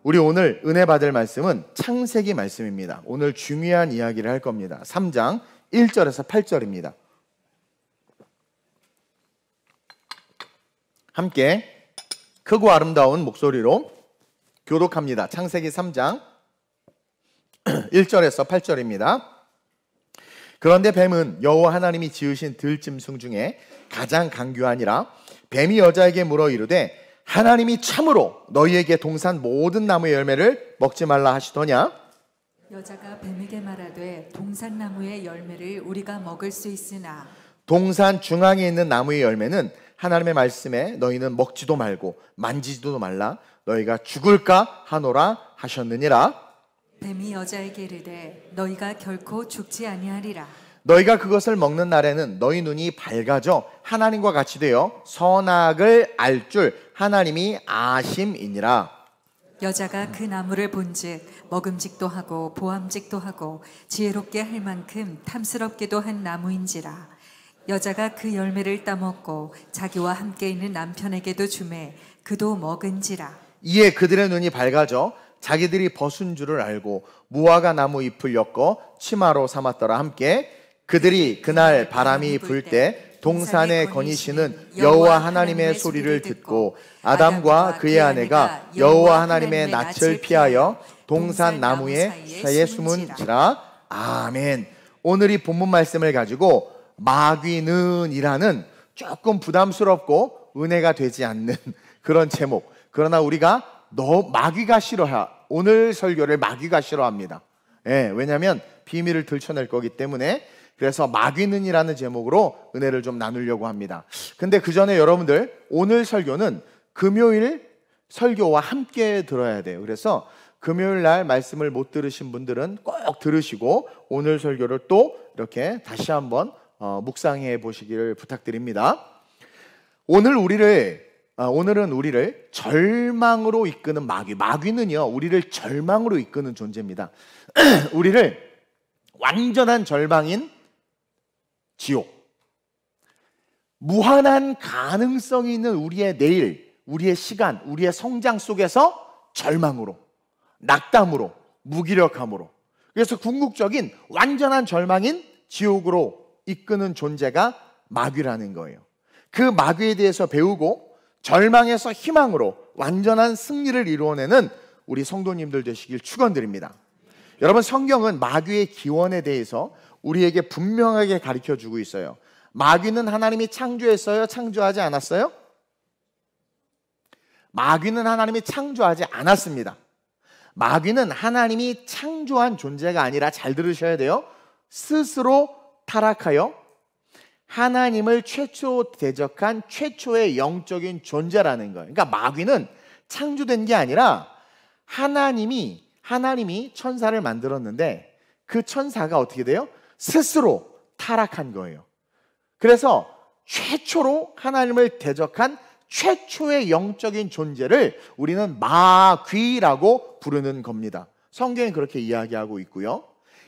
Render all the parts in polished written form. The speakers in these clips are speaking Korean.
우리 오늘 은혜 받을 말씀은 창세기 말씀입니다. 오늘 중요한 이야기를 할 겁니다. 3장 1절에서 8절입니다. 함께 크고 아름다운 목소리로 교독합니다. 창세기 3장 1절에서 8절입니다. 그런데 뱀은 여호와 하나님이 지으신 들짐승 중에 가장 강교하니라. 뱀이 여자에게 물어 이르되 하나님이 참으로 너희에게 동산 모든 나무의 열매를 먹지 말라 하시더냐? 여자가 뱀에게 말하되 동산 나무의 열매를 우리가 먹을 수 있으나 동산 중앙에 있는 나무의 열매는 하나님의 말씀에 너희는 먹지도 말고 만지지도 말라 너희가 죽을까 하노라 하셨느니라. 뱀이 여자에게 이르되 너희가 결코 죽지 아니하리라. 너희가 그것을 먹는 날에는 너희 눈이 밝아져 하나님과 같이 되어 선악을 알 줄 하나님이 아심이니라. 여자가 그 나무를 본즉 먹음직도 하고 보암직도 하고 지혜롭게 할 만큼 탐스럽게도 한 나무인지라. 여자가 그 열매를 따먹고 자기와 함께 있는 남편에게도 주매 그도 먹은지라. 이에 그들의 눈이 밝아져 자기들이 벗은 줄을 알고 무화과 나무 잎을 엮어 치마로 삼았더라. 함께 그들이 그날 바람이 불 때 동산에 거니시는 여호와 하나님의 소리를 듣고 아담과 그의 아내가 여호와 하나님의 낯을 피하여 동산 나무의 사이에 숨은지라. 아멘. 오늘 이 본문 말씀을 가지고 마귀는 이라는 조금 부담스럽고 은혜가 되지 않는 그런 제목. 그러나 우리가 마귀가 싫어하. 오늘 설교를 마귀가 싫어합니다. 왜냐하면 비밀을 들춰낼 거기 때문에. 그래서 마귀는이라는 제목으로 은혜를 좀 나누려고 합니다. 근데 그 전에 여러분들 오늘 설교는 금요일 설교와 함께 들어야 돼요. 그래서 금요일 날 말씀을 못 들으신 분들은 꼭 들으시고 오늘 설교를 또 이렇게 다시 한번 묵상해 보시기를 부탁드립니다. 오늘은 우리를 절망으로 이끄는 마귀는요 우리를 절망으로 이끄는 존재입니다. 우리를 완전한 절망인 지옥, 무한한 가능성이 있는 우리의 내일, 우리의 시간, 우리의 성장 속에서 절망으로, 낙담으로, 무기력함으로, 그래서 궁극적인 완전한 절망인 지옥으로 이끄는 존재가 마귀라는 거예요. 그 마귀에 대해서 배우고 절망에서 희망으로 완전한 승리를 이루어내는 우리 성도님들 되시길 축원드립니다. 여러분, 성경은 마귀의 기원에 대해서 우리에게 분명하게 가르쳐주고 있어요. 마귀는 하나님이 창조했어요? 창조하지 않았어요? 마귀는 하나님이 창조하지 않았습니다. 마귀는 하나님이 창조한 존재가 아니라, 잘 들으셔야 돼요, 스스로 타락하여 하나님을 최초 대적한 최초의 영적인 존재라는 거예요. 그러니까 마귀는 창조된 게 아니라 하나님이 천사를 만들었는데 그 천사가 어떻게 돼요? 스스로 타락한 거예요. 그래서 최초로 하나님을 대적한 최초의 영적인 존재를 우리는 마귀라고 부르는 겁니다. 성경이 그렇게 이야기하고 있고요.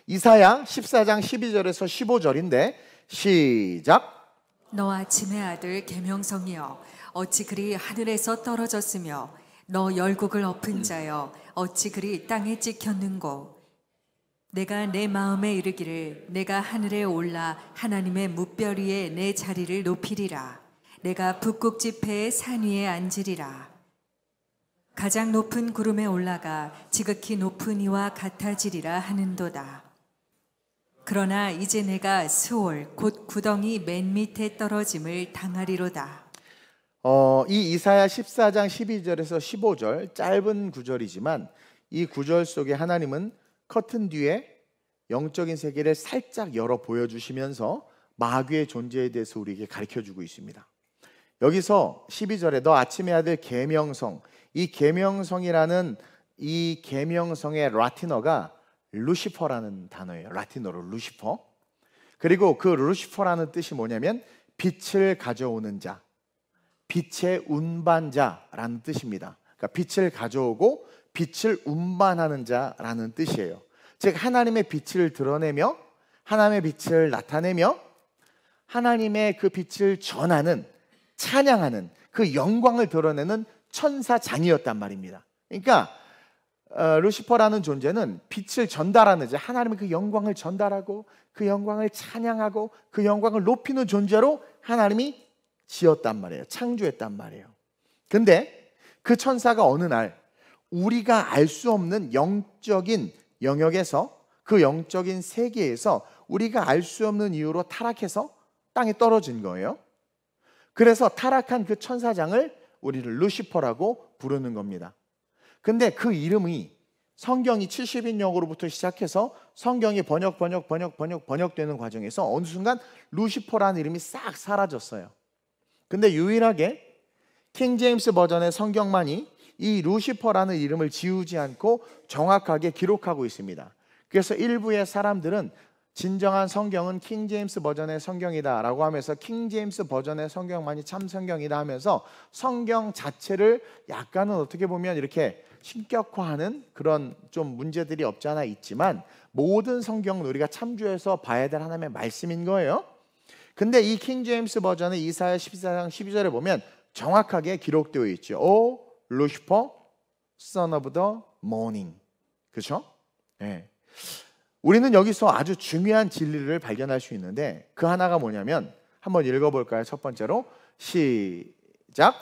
이사야 14장 12절에서 15절인데 시작. 너 아침의 아들 계명성이여 어찌 그리 하늘에서 떨어졌으며 너 열국을 엎은 자여 어찌 그리 땅에 찍혔는고. 내가 내 마음에 이르기를 내가 하늘에 올라 하나님의 뭇별 위에 내 자리를 높이리라. 내가 북극 지폐의 산 위에 앉으리라. 가장 높은 구름에 올라가 지극히 높은 이와 같아지리라 하는도다. 그러나 이제 내가 스올 곧 구덩이 맨 밑에 떨어짐을 당하리로다. 이 이사야 14장 12절에서 15절 짧은 구절이지만 이 구절 속에 하나님은 커튼 뒤에 영적인 세계를 살짝 열어 보여주시면서 마귀의 존재에 대해서 우리에게 가르쳐주고 있습니다. 여기서 12절에 너 아침의 아들 계명성, 이 계명성이라는 이 계명성의 라틴어가 루시퍼라는 단어예요. 라틴어로 루시퍼. 그리고 그 루시퍼라는 뜻이 뭐냐면 빛을 가져오는 자, 빛의 운반자라는 뜻입니다. 그러니까 빛을 가져오고 빛을 운반하는 자라는 뜻이에요. 즉 하나님의 빛을 드러내며 하나님의 빛을 나타내며 하나님의 그 빛을 전하는, 찬양하는 그 영광을 드러내는 천사장이었단 말입니다. 그러니까 루시퍼라는 존재는 빛을 전달하는, 하나님의 그 영광을 전달하고 그 영광을 찬양하고 그 영광을 높이는 존재로 하나님이 지었단 말이에요. 창조했단 말이에요. 근데 그 천사가 어느 날 우리가 알 수 없는 영적인 영역에서, 그 영적인 세계에서 우리가 알 수 없는 이유로 타락해서 땅에 떨어진 거예요. 그래서 타락한 그 천사장을 우리를 루시퍼라고 부르는 겁니다. 근데 그 이름이 성경이 70인역으로부터 시작해서 성경이 번역되는 과정에서 어느 순간 루시퍼라는 이름이 싹 사라졌어요. 근데 유일하게 킹 제임스 버전의 성경만이 이 루시퍼라는 이름을 지우지 않고 정확하게 기록하고 있습니다. 그래서 일부의 사람들은 진정한 성경은 킹 제임스 버전의 성경이다 라고 하면서 킹 제임스 버전의 성경만이 참 성경이다 하면서 성경 자체를 약간은 어떻게 보면 이렇게 신격화하는 그런 좀 문제들이 없지 않아 있지만, 모든 성경은 우리가 참조해서 봐야 될 하나님의 말씀인 거예요. 근데 이 킹 제임스 버전의 이사야 14장 12절에 보면 정확하게 기록되어 있죠. O Lucifer, son of the morning. 그렇죠? 네. 우리는 여기서 아주 중요한 진리를 발견할 수 있는데, 그 하나가 뭐냐면 한번 읽어볼까요? 첫 번째로 시작.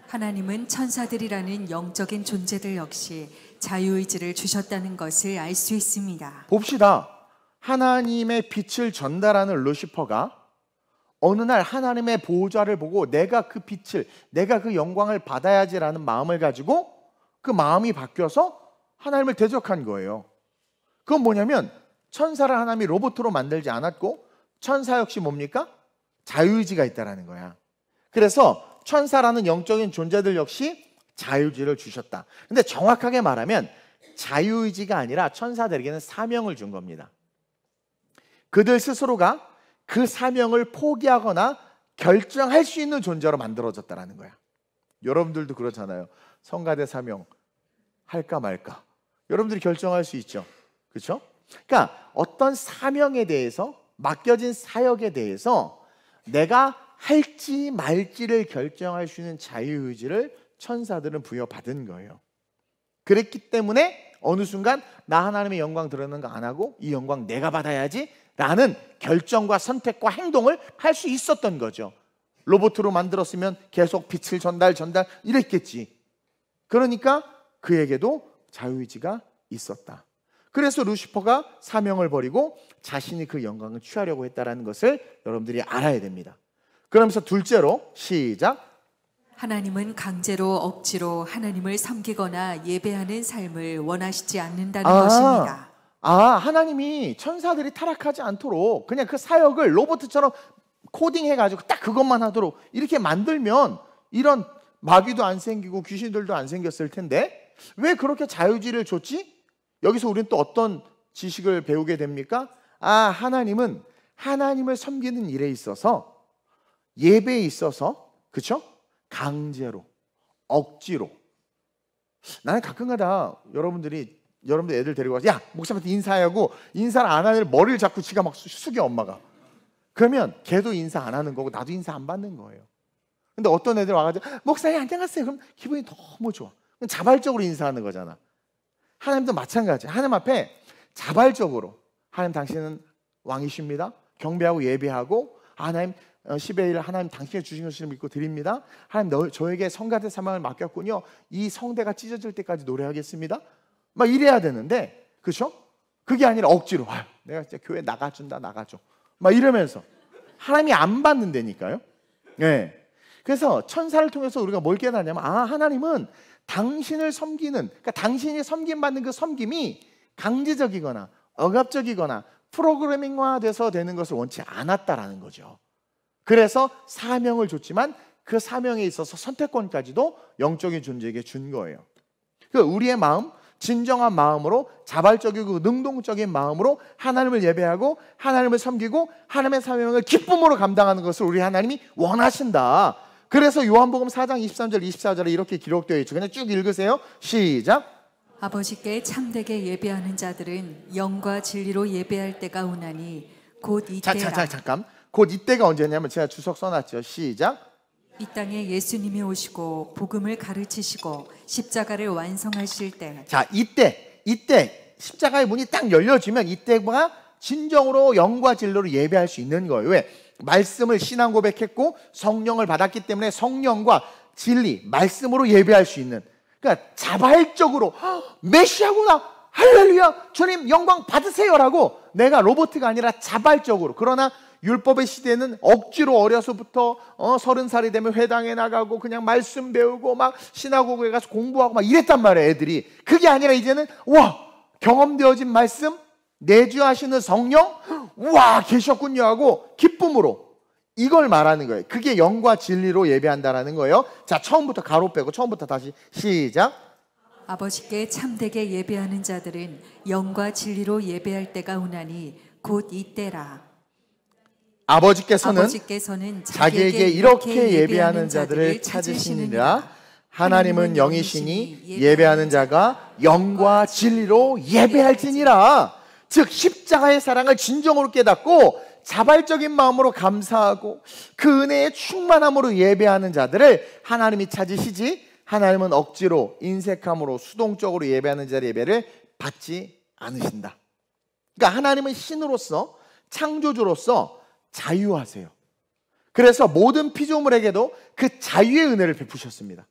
하나님은 천사들이라는 영적인 존재들 역시 자유의지를 주셨다는 것을 알 수 있습니다. 봅시다. 하나님의 빛을 전달하는 루시퍼가 어느 날 하나님의 보호자를 보고 내가 그 빛을, 내가 그 영광을 받아야지라는 마음을 가지고 그 마음이 바뀌어서 하나님을 대적한 거예요. 그건 뭐냐면 천사를 하나님이 로봇으로 만들지 않았고, 천사 역시 뭡니까? 자유의지가 있다라는 거야. 그래서 천사라는 영적인 존재들 역시 자유의지를 주셨다. 근데 정확하게 말하면 자유의지가 아니라 천사들에게는 사명을 준 겁니다. 그들 스스로가 그 사명을 포기하거나 결정할 수 있는 존재로 만들어졌다는 거야. 여러분들도 그렇잖아요. 성가대 사명 할까 말까 여러분들이 결정할 수 있죠. 그렇죠? 그러니까 어떤 사명에 대해서, 맡겨진 사역에 대해서 내가 할지 말지를 결정할 수 있는 자유의지를 천사들은 부여받은 거예요. 그랬기 때문에 어느 순간 나 하나님의 영광 드러내는 거 안 하고 이 영광 내가 받아야지 라는 결정과 선택과 행동을 할 수 있었던 거죠. 로봇으로 만들었으면 계속 빛을 전달 이랬겠지. 그러니까 그에게도 자유의지가 있었다. 그래서 루시퍼가 사명을 버리고 자신이 그 영광을 취하려고 했다는 것을 여러분들이 알아야 됩니다. 그러면서 둘째로 시작. 하나님은 강제로 억지로 하나님을 섬기거나 예배하는 삶을 원하시지 않는다는 것입니다. 하나님이 천사들이 타락하지 않도록 그냥 그 사역을 로봇처럼 코딩해가지고 딱 그것만 하도록 이렇게 만들면 이런 마귀도 안 생기고 귀신들도 안 생겼을 텐데 왜 그렇게 자유지를 줬지? 여기서 우리는 또 어떤 지식을 배우게 됩니까? 하나님은 하나님을 섬기는 일에 있어서, 예배에 있어서, 그렇죠? 강제로, 억지로. 나는 가끔가다 여러분들 애들 데리고 와서 야 목사한테 인사하고 인사를 안 하는 머리를 자꾸 지가 막 숙여, 엄마가. 그러면 걔도 인사 안 하는 거고 나도 인사 안 받는 거예요. 근데 어떤 애들 와가지고 목사님 안녕하세요. 그럼 기분이 너무 좋아. 자발적으로 인사하는 거잖아. 하나님도 마찬가지. 하나님 앞에 자발적으로 하나님 당신은 왕이십니다. 경배하고 예배하고 하나님 10의 1 하나님 당신의 주신 것을 믿고 드립니다. 하나님 저에게 성가대 사명을 맡겼군요. 이 성대가 찢어질 때까지 노래하겠습니다. 막 이래야 되는데, 그렇죠? 그게 아니라 억지로 내가 진짜 교회 나가준다, 나가줘 막 이러면서 하나님이 안 받는다니까요. 네. 그래서 천사를 통해서 우리가 뭘 깨닫냐면 하나님은 당신을 섬기는, 그러니까 당신이 섬김받는 그 섬김이 강제적이거나 억압적이거나 프로그래밍화돼서 되는 것을 원치 않았다라는 거죠. 그래서 사명을 줬지만 그 사명에 있어서 선택권까지도 영적인 존재에게 준 거예요. 그러니까 우리의 마음, 진정한 마음으로, 자발적이고 능동적인 마음으로 하나님을 예배하고 하나님을 섬기고 하나님의 사명을 기쁨으로 감당하는 것을 우리 하나님이 원하신다. 그래서 요한복음 4장 23절 24절에 이렇게 기록되어 있죠. 그냥 쭉 읽으세요. 시작. 아버지께 참되게 예배하는 자들은 영과 진리로 예배할 때가 오나니 곧 이때라. 잠깐. 곧 이때가 언제냐면 제가 주석 써놨죠. 시작. 이 땅에 예수님이 오시고 복음을 가르치시고 십자가를 완성하실 때, 자, 이때 십자가의 문이 딱 열려지면 이때가 진정으로 영과 진리로 예배할 수 있는 거예요. 왜? 말씀을 신앙 고백했고 성령을 받았기 때문에 성령과 진리, 말씀으로 예배할 수 있는, 그러니까 자발적으로 메시아구나, 할렐루야, 주님 영광 받으세요라고, 내가 로봇가 아니라 자발적으로. 그러나 율법의 시대는 억지로 어려서부터 30살이 되면 회당에 나가고 그냥 말씀 배우고 막 시나고그에 가서 공부하고 막 이랬단 말이에요, 애들이. 그게 아니라 이제는 와, 경험되어진 말씀, 내주하시는 성령, 와, 계셨군요 하고 기쁨으로, 이걸 말하는 거예요. 그게 영과 진리로 예배한다라는 거예요. 자, 처음부터 가로 빼고 처음부터 다시 시작. 아버지께 참되게 예배하는 자들은 영과 진리로 예배할 때가 오나니 곧 이때라. 아버지께서는 자기에게 이렇게 예배하는 자들을 찾으시니라. 하나님은 영이시니 예배하는 자가 영과 진리로 예배할지니라. 즉 십자가의 사랑을 진정으로 깨닫고 자발적인 마음으로 감사하고 그 은혜의 충만함으로 예배하는 자들을 하나님이 찾으시지, 하나님은 억지로 인색함으로 수동적으로 예배하는 자의 예배를 받지 않으신다. 그러니까 하나님은 신으로서, 창조주로서 자유하세요. 그래서 모든 피조물에게도 그 자유의 은혜를 베푸셨습니다.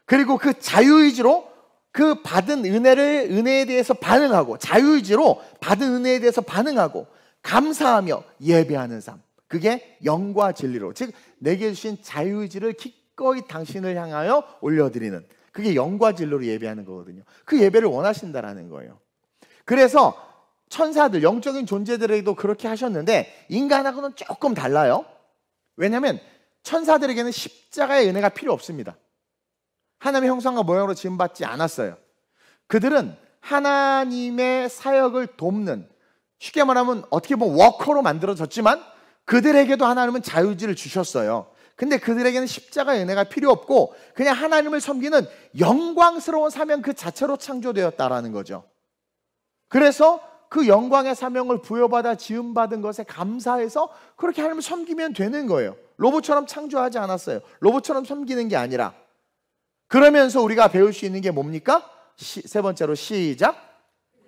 그리고 그 자유의지로 그 받은 은혜에 대해서 반응하고, 자유의지로 받은 은혜에 대해서 반응하고 감사하며 예배하는 삶, 그게 영과 진리로, 즉 내게 주신 자유의지를 기꺼이 당신을 향하여 올려드리는, 그게 영과 진리로 예배하는 거거든요. 그 예배를 원하신다라는 거예요. 그래서 천사들, 영적인 존재들에게도 그렇게 하셨는데 인간하고는 조금 달라요. 왜냐하면 천사들에게는 십자가의 은혜가 필요 없습니다. 하나님의 형상과 모양으로 지음받지 않았어요. 그들은 하나님의 사역을 돕는, 쉽게 말하면 어떻게 보면 워커로 만들어졌지만 그들에게도 하나님은 자유의지를 주셨어요. 근데 그들에게는 십자가의 은혜가 필요 없고 그냥 하나님을 섬기는 영광스러운 사명 그 자체로 창조되었다라는 거죠. 그래서 그 영광의 사명을 부여받아 지음받은 것에 감사해서 그렇게 하나님을 섬기면 되는 거예요. 로봇처럼 창조하지 않았어요. 로봇처럼 섬기는 게 아니라. 그러면서 우리가 배울 수 있는 게 뭡니까? 세 번째로 시작.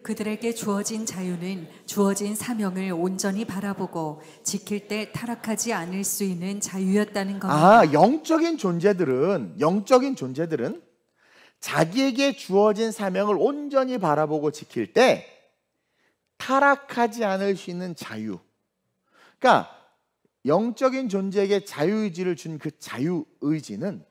그들에게 주어진 자유는 주어진 사명을 온전히 바라보고 지킬 때 타락하지 않을 수 있는 자유였다는 겁니다. 영적인 존재들은 자기에게 주어진 사명을 온전히 바라보고 지킬 때 타락하지 않을 수 있는 자유. 그러니까 영적인 존재에게 자유의지를 준 그 자유의지는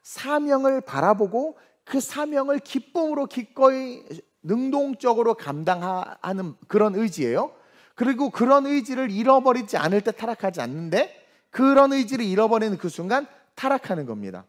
사명을 바라보고 그 사명을 기쁨으로 기꺼이 능동적으로 감당하는 그런 의지예요. 그리고 그런 의지를 잃어버리지 않을 때 타락하지 않는데, 그런 의지를 잃어버리는 그 순간 타락하는 겁니다.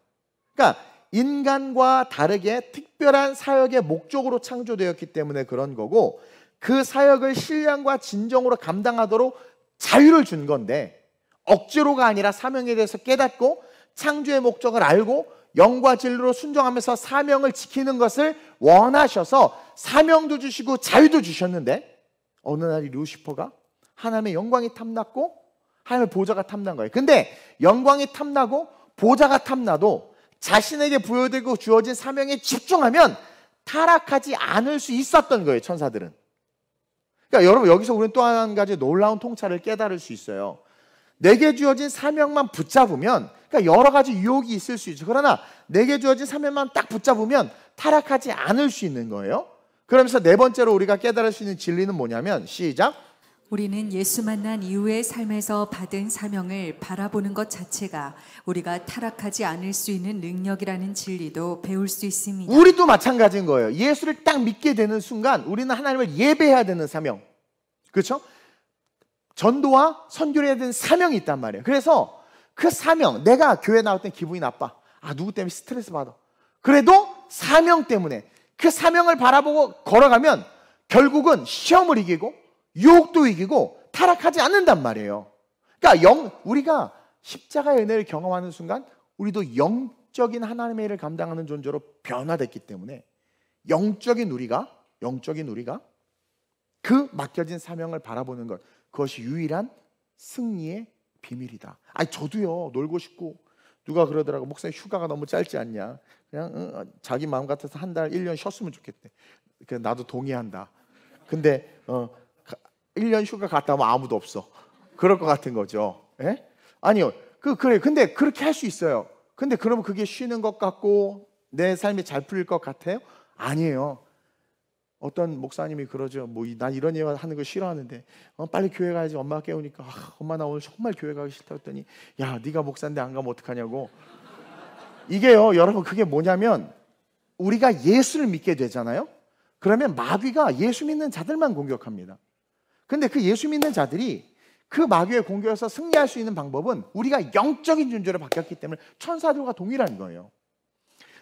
그러니까 인간과 다르게 특별한 사역의 목적으로 창조되었기 때문에 그런 거고, 그 사역을 신령과 진정으로 감당하도록 자유를 준 건데, 억지로가 아니라 사명에 대해서 깨닫고 창조의 목적을 알고 영과 진리로 순종하면서 사명을 지키는 것을 원하셔서 사명도 주시고 자유도 주셨는데, 어느 날 루시퍼가 하나님의 영광이 탐났고 하나님의 보좌가 탐난 거예요. 근데 영광이 탐나고 보좌가 탐나도 자신에게 부여되고 주어진 사명에 집중하면 타락하지 않을 수 있었던 거예요, 천사들은. 그러니까 여러분, 여기서 우리는 또 한 가지 놀라운 통찰을 깨달을 수 있어요. 내게 주어진 사명만 붙잡으면, 그러니까 여러 가지 유혹이 있을 수 있죠. 그러나 내게 주어진 사명만 딱 붙잡으면 타락하지 않을 수 있는 거예요. 그러면서 네 번째로 우리가 깨달을 수 있는 진리는 뭐냐면, 시작. 우리는 예수 만난 이후의 삶에서 받은 사명을 바라보는 것 자체가 우리가 타락하지 않을 수 있는 능력이라는 진리도 배울 수 있습니다. 우리도 마찬가지인 거예요. 예수를 딱 믿게 되는 순간 우리는 하나님을 예배해야 되는 사명, 그렇죠? 전도와 선교를 해야 되는 사명이 있단 말이에요. 그래서 그 사명, 내가 교회 나올 땐 기분이 나빠, 누구 때문에 스트레스 받아, 그래도 사명 때문에 그 사명을 바라보고 걸어가면 결국은 시험을 이기고 유혹도 이기고 타락하지 않는단 말이에요. 그러니까 우리가 십자가의 은혜를 경험하는 순간 우리도 영적인 하나님의 일을 감당하는 존재로 변화됐기 때문에 영적인 우리가 그 맡겨진 사명을 바라보는 것, 그것이 유일한 승리의 비밀이다. 저도요, 놀고 싶고 누가 그러더라고. 목사님 휴가가 너무 짧지 않냐. 그냥 자기 마음 같아서 한 달, 1년 쉬었으면 좋겠대. 나도 동의한다. 근데 1년 휴가 갔다 오면 아무도 없어. 그럴 것 같은 거죠. 예? 아니요. 그래. 근데 그렇게 할 수 있어요. 근데 그러면 그게 쉬는 것 같고 내 삶이 잘 풀릴 것 같아요? 아니에요. 어떤 목사님이 그러죠. 난 이런 얘기 하는 거 싫어하는데 빨리 교회 가야지. 엄마가 깨우니까 엄마 나 오늘 정말 교회 가기 싫다 했더니 야 네가 목사인데 안 가면 어떡하냐고. 이게요 여러분, 그게 뭐냐면 우리가 예수를 믿게 되잖아요. 그러면 마귀가 예수 믿는 자들만 공격합니다. 근데 그 예수 믿는 자들이 그 마귀의 공격에서 승리할 수 있는 방법은 우리가 영적인 존재로 바뀌었기 때문에 천사들과 동일한 거예요.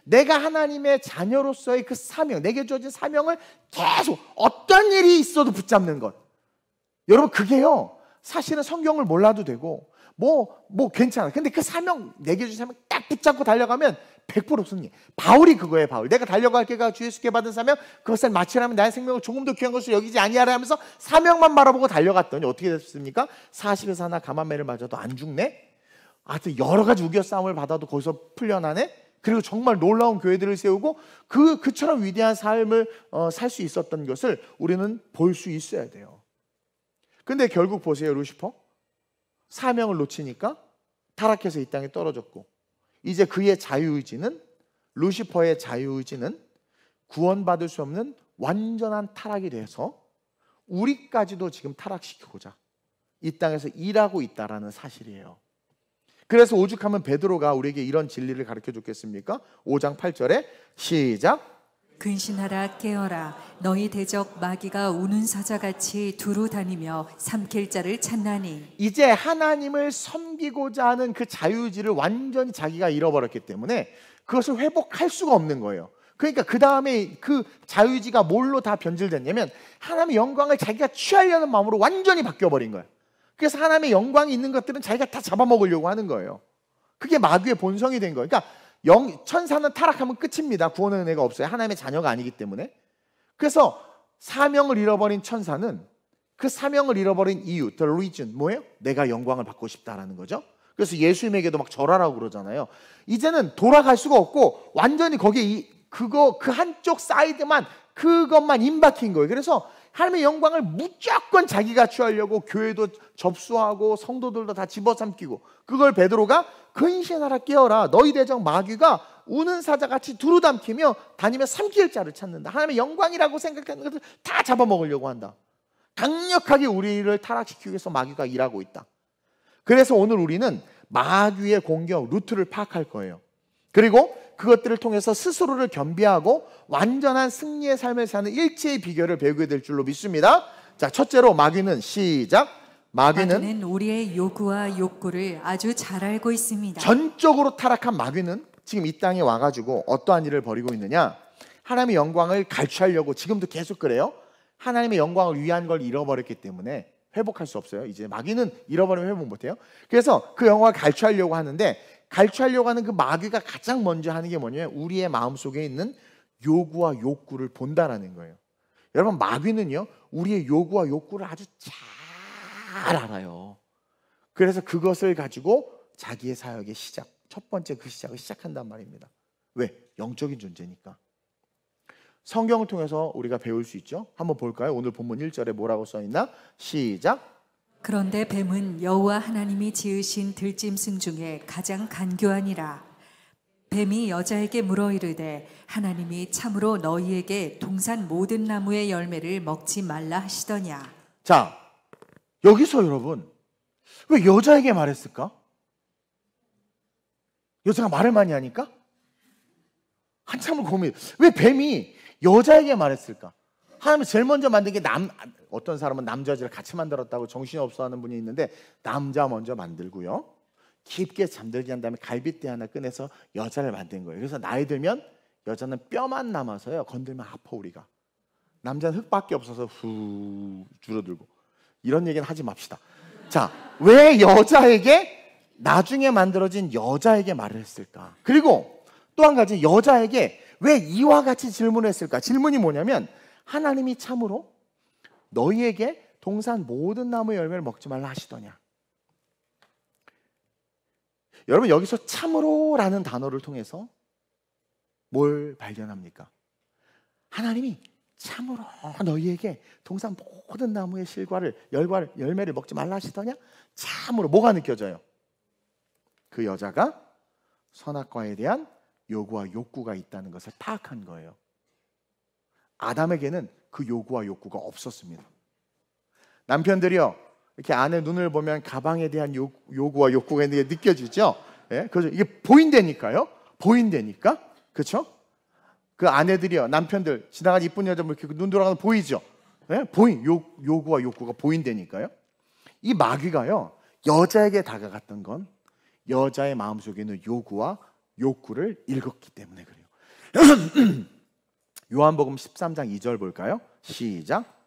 내가 하나님의 자녀로서의 그 사명, 내게 주어진 사명을 계속 어떤 일이 있어도 붙잡는 것. 여러분, 그게요 사실은 성경을 몰라도 되고 괜찮아. 근데 그 사명, 내게 주신 사명 딱 붙잡고 달려가면 100% 승리. 바울이 그거예요. 바울. 내가 달려갈 길과 주 예수께 받은 사명, 그것을 마치려면 나의 생명을 조금 더 귀한 것을 여기지 아니하라 하면서 사명만 바라보고 달려갔더니 어떻게 됐습니까? 40에서 하나 감한매를 맞아도 안 죽네. 하여튼 여러 가지 우겨싸움을 받아도 거기서 풀려나네. 그리고 정말 놀라운 교회들을 세우고 그처럼 위대한 삶을 살 수 있었던 것을 우리는 볼 수 있어야 돼요. 근데 결국 보세요. 루시퍼 사명을 놓치니까 타락해서 이 땅에 떨어졌고, 이제 그의 자유의지는, 루시퍼의 자유의지는 구원받을 수 없는 완전한 타락이 돼서 우리까지도 지금 타락시키고자 이 땅에서 일하고 있다라는 사실이에요. 그래서 오죽하면 베드로가 우리에게 이런 진리를 가르쳐 줬겠습니까? 5장 8절에 시작. 근신하라 깨어라 너희 대적 마귀가 우는 사자같이 두루 다니며 삼킬 자를 찾나니. 이제 하나님을 섬기고자 하는 그 자유의지를 완전히 자기가 잃어버렸기 때문에 그것을 회복할 수가 없는 거예요. 그러니까 그 다음에 그 자유의지가 뭘로 다 변질됐냐면 하나님의 영광을 자기가 취하려는 마음으로 완전히 바뀌어버린 거예요. 그래서 하나님의 영광이 있는 것들은 자기가 다 잡아먹으려고 하는 거예요. 그게 마귀의 본성이 된 거예요. 그러니까 천사는 타락하면 끝입니다. 구원의 은혜가 없어요. 하나님의 자녀가 아니기 때문에. 그래서 사명을 잃어버린 천사는 그 사명을 잃어버린 이유, the reason 뭐예요? 내가 영광을 받고 싶다라는 거죠. 그래서 예수님에게도 막 절하라고 그러잖아요. 이제는 돌아갈 수가 없고 완전히 거기에 그 한쪽 사이드만, 그것만 임박힌 거예요. 그래서 하나님의 영광을 무조건 자기가 취하려고 교회도 접수하고 성도들도 다 집어삼키고, 그걸 베드로가 근신하라 깨어라 너희 대적 마귀가 우는 사자같이 두루담키며 다니며 삼킬 자를 찾는다. 하나님의 영광이라고 생각하는 것을 다 잡아먹으려고 한다. 강력하게 우리를 타락시키기 위해서 마귀가 일하고 있다. 그래서 오늘 우리는 마귀의 공격 루트를 파악할 거예요. 그리고 그것들을 통해서 스스로를 겸비하고 완전한 승리의 삶을 사는 일체의 비결을 배우게 될 줄로 믿습니다. 자, 첫째로 마귀는 시작. 마귀는 우리의 요구와 욕구를 아주 잘 알고 있습니다. 전적으로 타락한 마귀는 지금 이 땅에 와가지고 어떠한 일을 벌이고 있느냐? 하나님의 영광을 갈취하려고 지금도 계속 그래요. 하나님의 영광을 위한 걸 잃어버렸기 때문에 회복할 수 없어요. 이제 마귀는 잃어버리면 회복 못해요. 그래서 그 영광을 갈취하려고 하는데, 갈취하려고 하는 그 마귀가 가장 먼저 하는 게 뭐냐면 우리의 마음속에 있는 요구와 욕구를 본다라는 거예요. 여러분, 마귀는요 우리의 요구와 욕구를 아주 잘 알아요. 그래서 그것을 가지고 자기의 사역의 시작, 첫 번째 그 시작을 시작한단 말입니다. 왜? 영적인 존재니까. 성경을 통해서 우리가 배울 수 있죠. 한번 볼까요? 오늘 본문 1절에 뭐라고 써있나? 시작. 그런데 뱀은 여호와 하나님이 지으신 들짐승 중에 가장 간교하니라. 뱀이 여자에게 물어 이르되 하나님이 참으로 너희에게 동산 모든 나무의 열매를 먹지 말라 하시더냐. 자, 여기서 여러분 왜 여자에게 말했을까? 여자가 말을 많이 하니까? 한참을 고민. 왜 뱀이 여자에게 말했을까? 하나님이 제일 먼저 만든 게 어떤 사람은 남자 여자를 같이 만들었다고 정신없어 하는 분이 있는데, 남자 먼저 만들고요, 깊게 잠들게 한 다음에 갈빗대 하나 꺼내서 여자를 만든 거예요. 그래서 나이 들면 여자는 뼈만 남아서요, 건들면 아파. 우리가 남자는 흙밖에 없어서 후 줄어들고. 이런 얘기는 하지 맙시다. 자, 왜 여자에게, 나중에 만들어진 여자에게 말을 했을까? 그리고 또 한 가지, 여자에게 왜 이와 같이 질문을 했을까? 질문이 뭐냐면 하나님이 참으로 너희에게 동산 모든 나무의 열매를 먹지 말라 하시더냐. 여러분 여기서 참으로라는 단어를 통해서 뭘 발견합니까? 하나님이 참으로 너희에게 동산 모든 나무의 실과를 열매를 먹지 말라 하시더냐? 참으로 뭐가 느껴져요? 그 여자가 선악과에 대한 요구와 욕구가 있다는 것을 파악한 거예요. 아담에게는 그 요구와 욕구가 없었습니다. 남편들이요, 이렇게 아내 눈을 보면 가방에 대한 요구와 욕구가 있는 게 느껴지죠? 예? 그래서 이게 보인다니까요. 보인다니까. 그렇죠? 그 아내들이요, 남편들 지나가는 이쁜 여자 뭐 이렇게 눈 돌아가는 거 보이죠? 예? 요구와 욕구가 보인다니까요. 이 마귀가요, 여자에게 다가갔던 건 여자의 마음속에 있는 요구와 욕구를 읽었기 때문에 그래요. 요한복음 13장 2절 볼까요? 시작.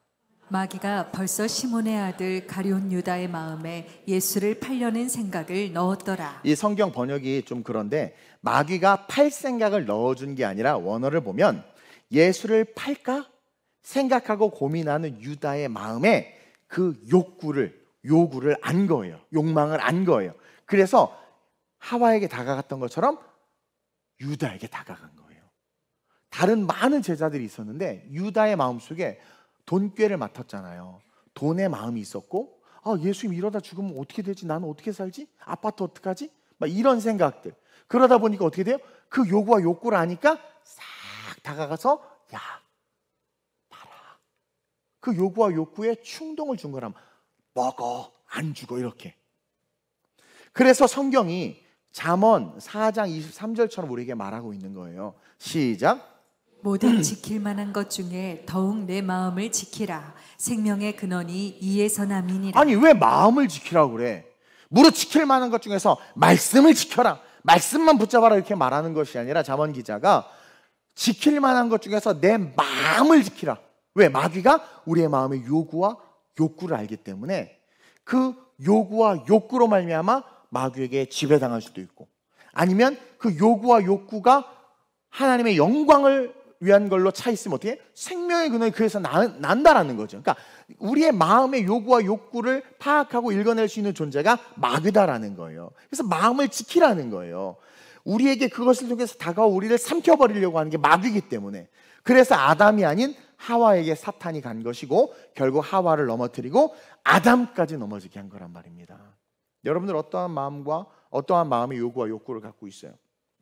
마귀가 벌써 시몬의 아들 가룟 유다의 마음에 예수를 팔려는 생각을 넣었더라. 이 성경 번역이 좀 그런데 마귀가 팔 생각을 넣어준 게 아니라 원어를 보면 예수를 팔까 생각하고 고민하는 유다의 마음에 그 요구를 안 거예요. 욕망을 안 거예요. 그래서 하와에게 다가갔던 것처럼 유다에게 다가간 거예요. 다른 많은 제자들이 있었는데 유다의 마음속에 돈꾀를 맡았잖아요. 돈의 마음이 있었고, 예수님 이러다 죽으면 어떻게 되지? 나는 어떻게 살지? 아파트 어떡하지? 막 이런 생각들. 그러다 보니까 어떻게 돼요? 그 요구와 욕구를 아니까 싹 다가가서 야, 봐라. 그 요구와 욕구에 충동을 준 거라면 먹어, 안 죽어 이렇게. 그래서 성경이 잠언 4장 23절처럼 우리에게 말하고 있는 거예요. 시작. 모든 지킬 만한 것 중에 더욱 내 마음을 지키라. 생명의 근원이 이에서 남이니라. 아니 왜 마음을 지키라고 그래? 무릇 지킬 만한 것 중에서 말씀을 지켜라. 말씀만 붙잡아라 이렇게 말하는 것이 아니라 잠언 기자가 지킬 만한 것 중에서 내 마음을 지키라. 왜? 마귀가 우리의 마음의 요구와 욕구를 알기 때문에 그 요구와 욕구로 말미암아 마귀에게 지배당할 수도 있고, 아니면 그 요구와 욕구가 하나님의 영광을 위한 걸로 차 있으면 어떻게? 생명의 근원이 그에서 난다라는 거죠. 그러니까 우리의 마음의 요구와 욕구를 파악하고 읽어낼 수 있는 존재가 마귀다라는 거예요. 그래서 마음을 지키라는 거예요. 우리에게 그것을 통해서 다가와 우리를 삼켜버리려고 하는 게 마귀이기 때문에. 그래서 아담이 아닌 하와에게 사탄이 간 것이고 결국 하와를 넘어뜨리고 아담까지 넘어지게 한 거란 말입니다. 여러분들 어떠한 마음과 어떠한 마음의 요구와 욕구를 갖고 있어요?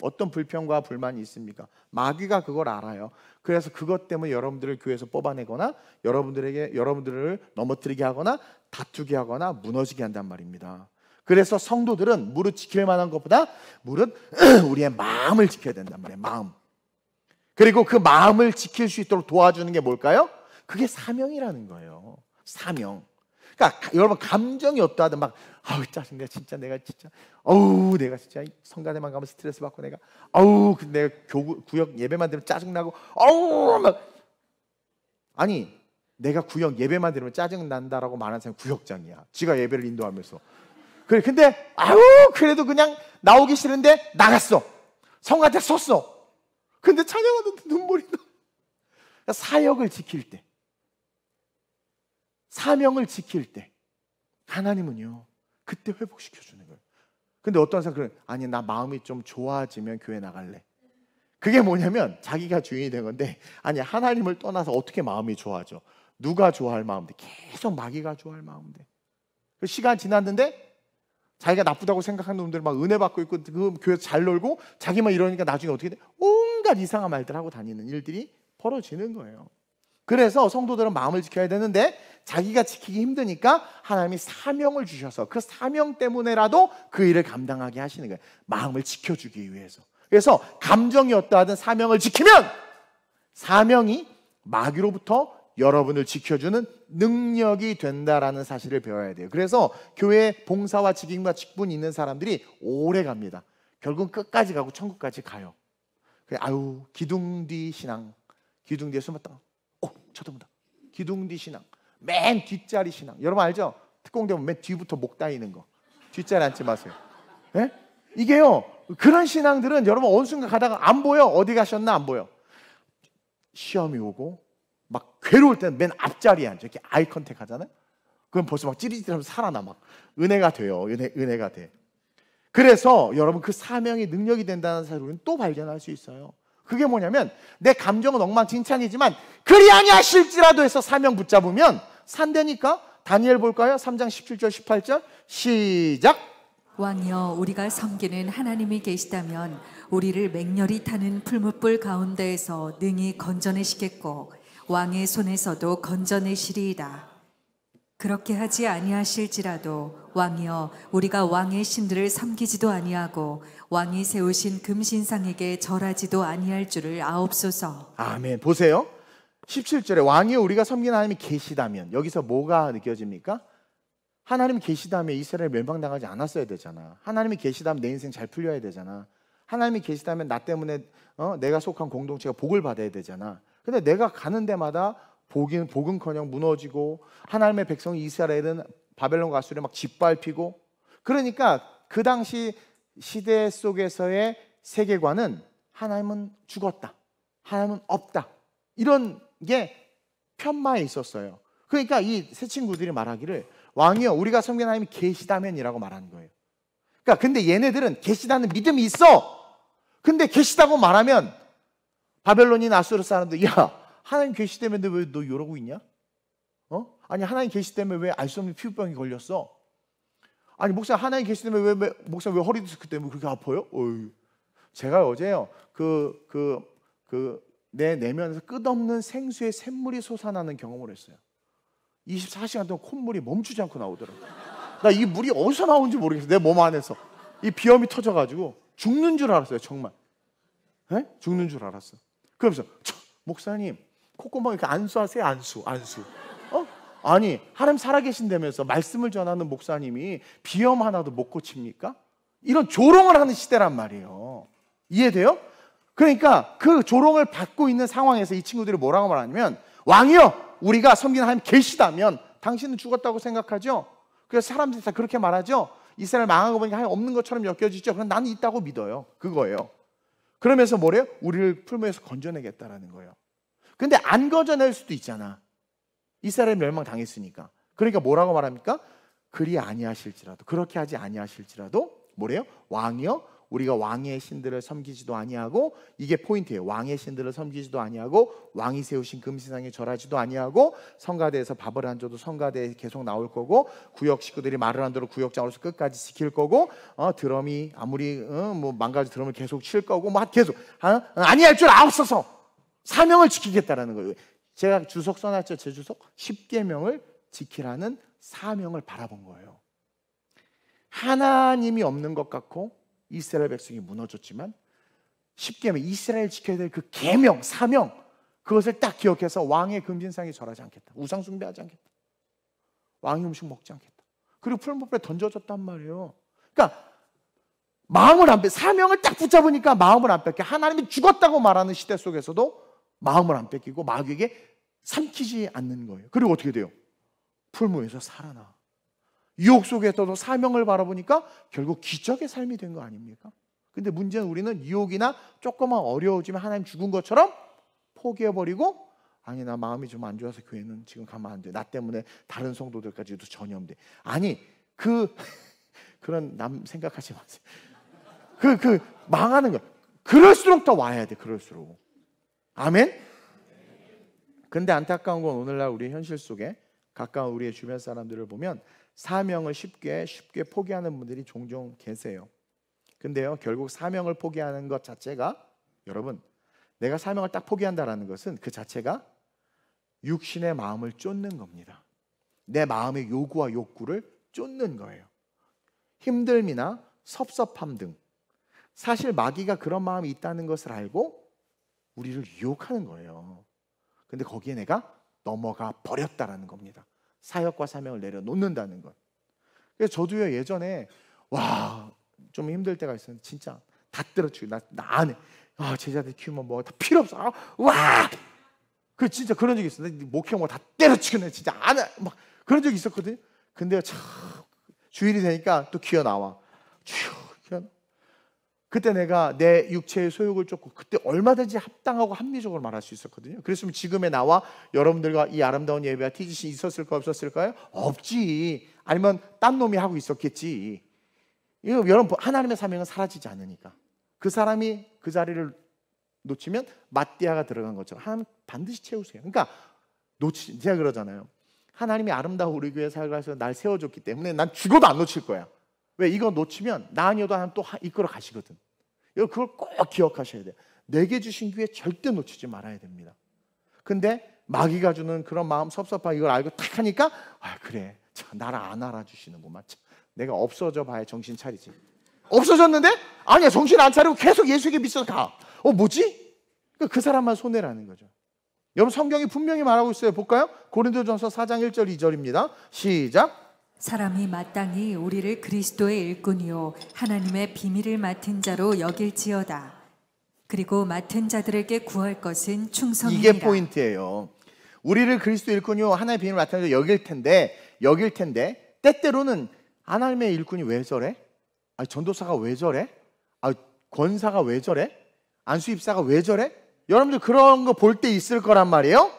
어떤 불평과 불만이 있습니까? 마귀가 그걸 알아요. 그래서 그것 때문에 여러분들을 교회에서 뽑아내거나 여러분들을 넘어뜨리게 하거나 다투게 하거나 무너지게 한단 말입니다. 그래서 성도들은 무릇 지킬 만한 것보다 무릇 우리의 마음을 지켜야 된단 말이에요. 마음. 그리고 그 마음을 지킬 수 있도록 도와주는 게 뭘까요? 그게 사명이라는 거예요. 사명. 그러니까 여러분 감정이 어떠하든 막 짜증나 진짜 내가 진짜 성가대만 가면 스트레스 받고 내가 내가 구역 예배만 들으면 짜증나고 아니 내가 구역 예배만 들으면 짜증 난다라고 말하는 사람이 구역장이야. 지가 예배를 인도하면서. 그래 근데 그래도 그냥 나오기 싫은데 나갔어. 성가대 섰어. 근데 찬양하는데 눈물이 나. 그러니까 사역을 지킬 때, 사명을 지킬 때 하나님은요 그때 회복시켜 주는 거예요. 근데 어떤 사람은 아니 나 마음이 좀 좋아지면 교회 나갈래. 그게 뭐냐면 자기가 주인이 된 건데, 아니 하나님을 떠나서 어떻게 마음이 좋아져? 누가 좋아할 마음인데? 계속 마귀가 좋아할 마음인데. 그 시간 지났는데 자기가 나쁘다고 생각하는 놈들 막 은혜 받고 있고 그 교회에서 잘 놀고 자기만 이러니까 나중에 어떻게 돼? 온갖 이상한 말들 하고 다니는 일들이 벌어지는 거예요. 그래서 성도들은 마음을 지켜야 되는데 자기가 지키기 힘드니까 하나님이 사명을 주셔서 그 사명 때문에라도 그 일을 감당하게 하시는 거예요. 마음을 지켜주기 위해서. 그래서 감정이 어떠하든 사명을 지키면 사명이 마귀로부터 여러분을 지켜주는 능력이 된다라는 사실을 배워야 돼요. 그래서 교회 봉사와 직임과 직분이 있는 사람들이 오래 갑니다. 결국은 끝까지 가고 천국까지 가요. 기둥뒤 신앙, 기둥뒤에 숨었다. 쳐다본다. 기둥뒤 신앙, 맨 뒷자리 신앙. 여러분 알죠? 특공대 보면 맨 뒤부터 목 따이는 거. 뒷자리 앉지 마세요. 예? 이게요, 그런 신앙들은 여러분 어느 순간 가다가 안 보여. 어디 가셨나 안 보여. 시험이 오고 막 괴로울 때는 맨 앞자리에 앉아. 이렇게 아이 컨택 하잖아요. 그럼 벌써 막 찌릿찌릿하면서 살아나. 막 은혜가 돼요. 은혜가 돼. 그래서 여러분 그 사명이 능력이 된다는 사실을 우리는 또 발견할 수 있어요. 그게 뭐냐면 내 감정은 엉망진창이지만 그리 아니하실지라도 해서 사명 붙잡으면 산다니까. 다니엘 볼까요? 3장 17절 18절 시작. 왕이여 우리가 섬기는 하나님이 계시다면 우리를 맹렬히 타는 풀무불 가운데에서 능히 건져내시겠고 왕의 손에서도 건져내시리이다. 그렇게 하지 아니하실지라도 왕이여 우리가 왕의 신들을 섬기지도 아니하고 왕이 세우신 금신상에게 절하지도 아니할 줄을 아옵소서. 아멘. 보세요. 17절에 왕이여 우리가 섬기는 하나님이 계시다면, 여기서 뭐가 느껴집니까? 하나님이 계시다면 이스라엘 멸망당하지 않았어야 되잖아. 하나님이 계시다면 내 인생 잘 풀려야 되잖아. 하나님이 계시다면 나 때문에 내가 속한 공동체가 복을 받아야 되잖아. 근데 내가 가는 데마다 복은커녕 무너지고 하나님의 백성 이스라엘은 바벨론과 아수르에 막 짓밟히고, 그러니까 그 당시 시대 속에서의 세계관은 하나님은 죽었다, 하나님은 없다, 이런 게 편마에 있었어요. 그러니까 이 세 친구들이 말하기를 왕이여 우리가 섬기는 하나님이 계시다면이라고 말하는 거예요. 그러니까 근데 얘네들은 계시다는 믿음이 있어. 근데 계시다고 말하면 바벨론인 아수르 사람들, 야 하나님 계시다면 왜 너 이러고 있냐? 아니 하나님 계시다면 왜 알 수 없는 피부병이 걸렸어? 아니 목사 하나님 계시다면 왜 목사 왜 허리 디스크 때문에 그렇게 아파요? 어휴. 제가 어제요 내 내면에서 끝없는 생수의 샘물이 솟아나는 경험을 했어요. 24시간 동안 콧물이 멈추지 않고 나오더라고요. 나 이 물이 어디서 나오는지 모르겠어요. 내 몸 안에서 이 비염이 터져가지고 죽는 줄 알았어요. 정말 죽는 줄 알았어. 그러면서 목사님 콧구멍 이렇게 안수하세요. 안수. 아니 하나님 살아계신다면서 말씀을 전하는 목사님이 비염 하나도 못 고칩니까? 이런 조롱을 하는 시대란 말이에요. 이해돼요? 그러니까 그 조롱을 받고 있는 상황에서 이 친구들이 뭐라고 말하냐면 왕이여 우리가 섬기는 하나님 계시다면, 당신은 죽었다고 생각하죠? 그래서 사람들이 다 그렇게 말하죠. 이스라엘 망한 거 보니까 하나님 없는 것처럼 여겨지죠. 그럼 나는 있다고 믿어요. 그거예요. 그러면서 뭐래요? 우리를 풀무에서 건져내겠다라는 거예요. 근데 안 건져낼 수도 있잖아. 이스라엘 멸망 당했으니까. 그러니까 뭐라고 말합니까? 그리 아니하실지라도, 그렇게 하지 아니하실지라도 뭐래요? 왕이여 우리가 왕의 신들을 섬기지도 아니하고, 이게 포인트예요. 왕의 신들을 섬기지도 아니하고 왕이 세우신 금신상에 절하지도 아니하고, 성가대에서 밥을 안 줘도 성가대에 계속 나올 거고, 구역 식구들이 말을 안 들어 구역장으로서 끝까지 지킬 거고, 드럼이 아무리 뭐 망가지 드럼을 계속 칠 거고, 뭐 계속 아니할 줄 아옵소서. 사명을 지키겠다라는 거예요. 제가 주석 써놨죠. 제 주석 10계명을 지키라는 사명을 바라본 거예요. 하나님이 없는 것 같고 이스라엘 백성이 무너졌지만 10계명, 이스라엘 지켜야 될 그 계명, 사명, 그것을 딱 기억해서 왕의 금신상에 절하지 않겠다, 우상 숭배하지 않겠다, 왕의 음식 먹지 않겠다. 그리고 풀무불에 던져졌단 말이에요. 그러니까 마음을 안 사명을 딱 붙잡으니까 마음을 안 뺏겨. 하나님이 죽었다고 말하는 시대 속에서도 마음을 안 뺏기고 마귀에게 삼키지 않는 거예요. 그리고 어떻게 돼요? 풀무에서 살아나. 유혹 속에서도 사명을 바라보니까 결국 기적의 삶이 된 거 아닙니까? 근데 문제는 우리는 유혹이나 조금만 어려워지면 하나님 죽은 것처럼 포기해버리고, 아니 나 마음이 좀 안 좋아서 교회는 지금 가면 안 돼, 나 때문에 다른 성도들까지도 전염돼. 아니 그런 남 생각하지 마세요. 망하는 거야. 그럴수록 더 와야 돼. 그럴수록. 아멘? 근데 안타까운 건 오늘날 우리의 현실 속에 가까운 우리의 주변 사람들을 보면 사명을 쉽게 포기하는 분들이 종종 계세요. 근데요, 결국 사명을 포기하는 것 자체가, 여러분, 내가 사명을 딱 포기한다라는 것은 그 자체가 육신의 마음을 쫓는 겁니다. 내 마음의 요구와 욕구를 쫓는 거예요. 힘듦이나 섭섭함 등, 사실 마귀가 그런 마음이 있다는 것을 알고 우리를 유혹하는 거예요. 근데 거기에 내가 넘어가 버렸다라는 겁니다. 사역과 사명을 내려놓는다는 것. 그래서 저도요, 예전에 좀 힘들 때가 있었는데 진짜 다 때려치고 나 안 해. 제자들 키우면 뭐 다 필요 없어. 그 진짜 그런 적이 있어요. 목회하면 뭐 다 때려치고 진짜 안 해. 막 그런 적이 있었거든요. 근데 참 주일이 되니까 또 기어 나와. 그때 내가 내 육체의 소욕을 쫓고 그때 얼마든지 합당하고 합리적으로 말할 수 있었거든요. 그랬으면 지금의 나와 여러분들과 이 아름다운 예배와 TGC 있었을까요? 없었을까요? 없지. 아니면 딴 놈이 하고 있었겠지. 이거 여러분, 하나님의 사명은 사라지지 않으니까. 그 사람이 그 자리를 놓치면 마띠아가 들어간 것처럼 하나님 반드시 채우세요. 그러니까 제가 그러잖아요. 하나님이 아름다운 우리 교회 살가서 날 세워줬기 때문에 난 죽어도 안 놓칠 거야. 왜? 이거 놓치면 나 아니어도 하나님 또 이끌어 가시거든. 여러분, 그걸 꼭 기억하셔야 돼요. 내게 주신 기회 절대 놓치지 말아야 됩니다. 근데 마귀가 주는 그런 마음, 섭섭하고 이걸 알고 탁 하니까, 아, 그래, 참, 나를 안 알아주시는구만. 참, 내가 없어져 봐야 정신 차리지. 없어졌는데? 아니야, 정신 안 차리고 계속 예수에게 믿어서 가. 뭐지? 그 사람만 손해라는 거죠. 여러분, 성경이 분명히 말하고 있어요. 볼까요? 고린도전서 4장 1절 2절입니다. 시작. 사람이 마땅히 우리를 그리스도의 일꾼이요 하나님의 비밀을 맡은 자로 여길지어다. 그리고 맡은 자들에게 구할 것은 충성이니라. 이게 포인트예요. 우리를 그리스도 일꾼이요 하나님의 비밀을 맡은 자로 여길 텐데 때때로는 하나님의 일꾼이 왜 저래? 전도사가 왜 저래? 권사가 왜 저래? 안수입사가 왜 저래? 여러분들 그런 거 볼 때 있을 거란 말이에요.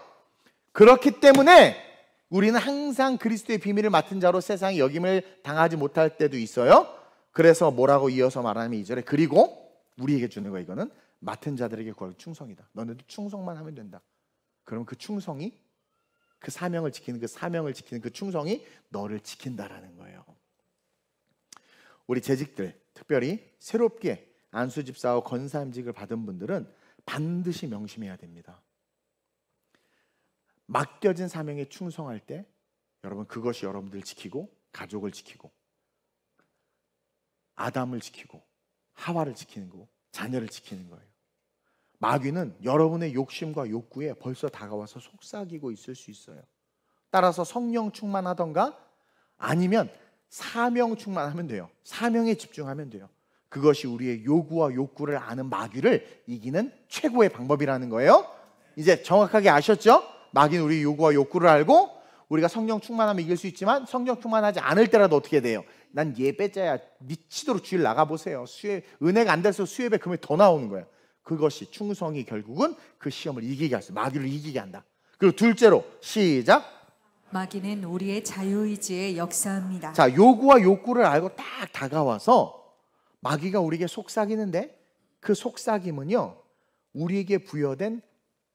그렇기 때문에 우리는 항상 그리스도의 비밀을 맡은 자로 세상에 여김을 당하지 못할 때도 있어요. 그래서 뭐라고 이어서 말하면 2절에 그리고 우리에게 주는 거, 이거는 맡은 자들에게 구할 충성이다. 너네도 충성만 하면 된다. 그럼 그 충성이, 그 사명을 지키는 그 충성이 너를 지킨다라는 거예요. 우리 재직들, 특별히 새롭게 안수집사와 권사임직을 받은 분들은 반드시 명심해야 됩니다. 맡겨진 사명에 충성할 때 여러분, 그것이 여러분들을 지키고 가족을 지키고 아담을 지키고 하와를 지키는 거고 자녀를 지키는 거예요. 마귀는 여러분의 욕심과 욕구에 벌써 다가와서 속삭이고 있을 수 있어요. 따라서 성령 충만하던가 아니면 사명 충만하면 돼요. 사명에 집중하면 돼요. 그것이 우리의 요구와 욕구를 아는 마귀를 이기는 최고의 방법이라는 거예요. 이제 정확하게 아셨죠? 마귀는 우리 요구와 욕구를 알고 우리가 성령 충만하면 이길 수 있지만 성령 충만하지 않을 때라도 어떻게 돼요? 난 예배자야, 미치도록 주일 나가보세요. 은혜가 안 돼서 수예배 금액 더 나오는 거예요. 그것이 충성이 결국은 그 시험을 이기게 할수, 마귀를 이기게 한다. 그리고 둘째로 시작. 마귀는 우리의 자유의지에 역사합니다. 자, 요구와 욕구를 알고 딱 다가와서 마귀가 우리에게 속삭이는데 그 속삭임은요, 우리에게 부여된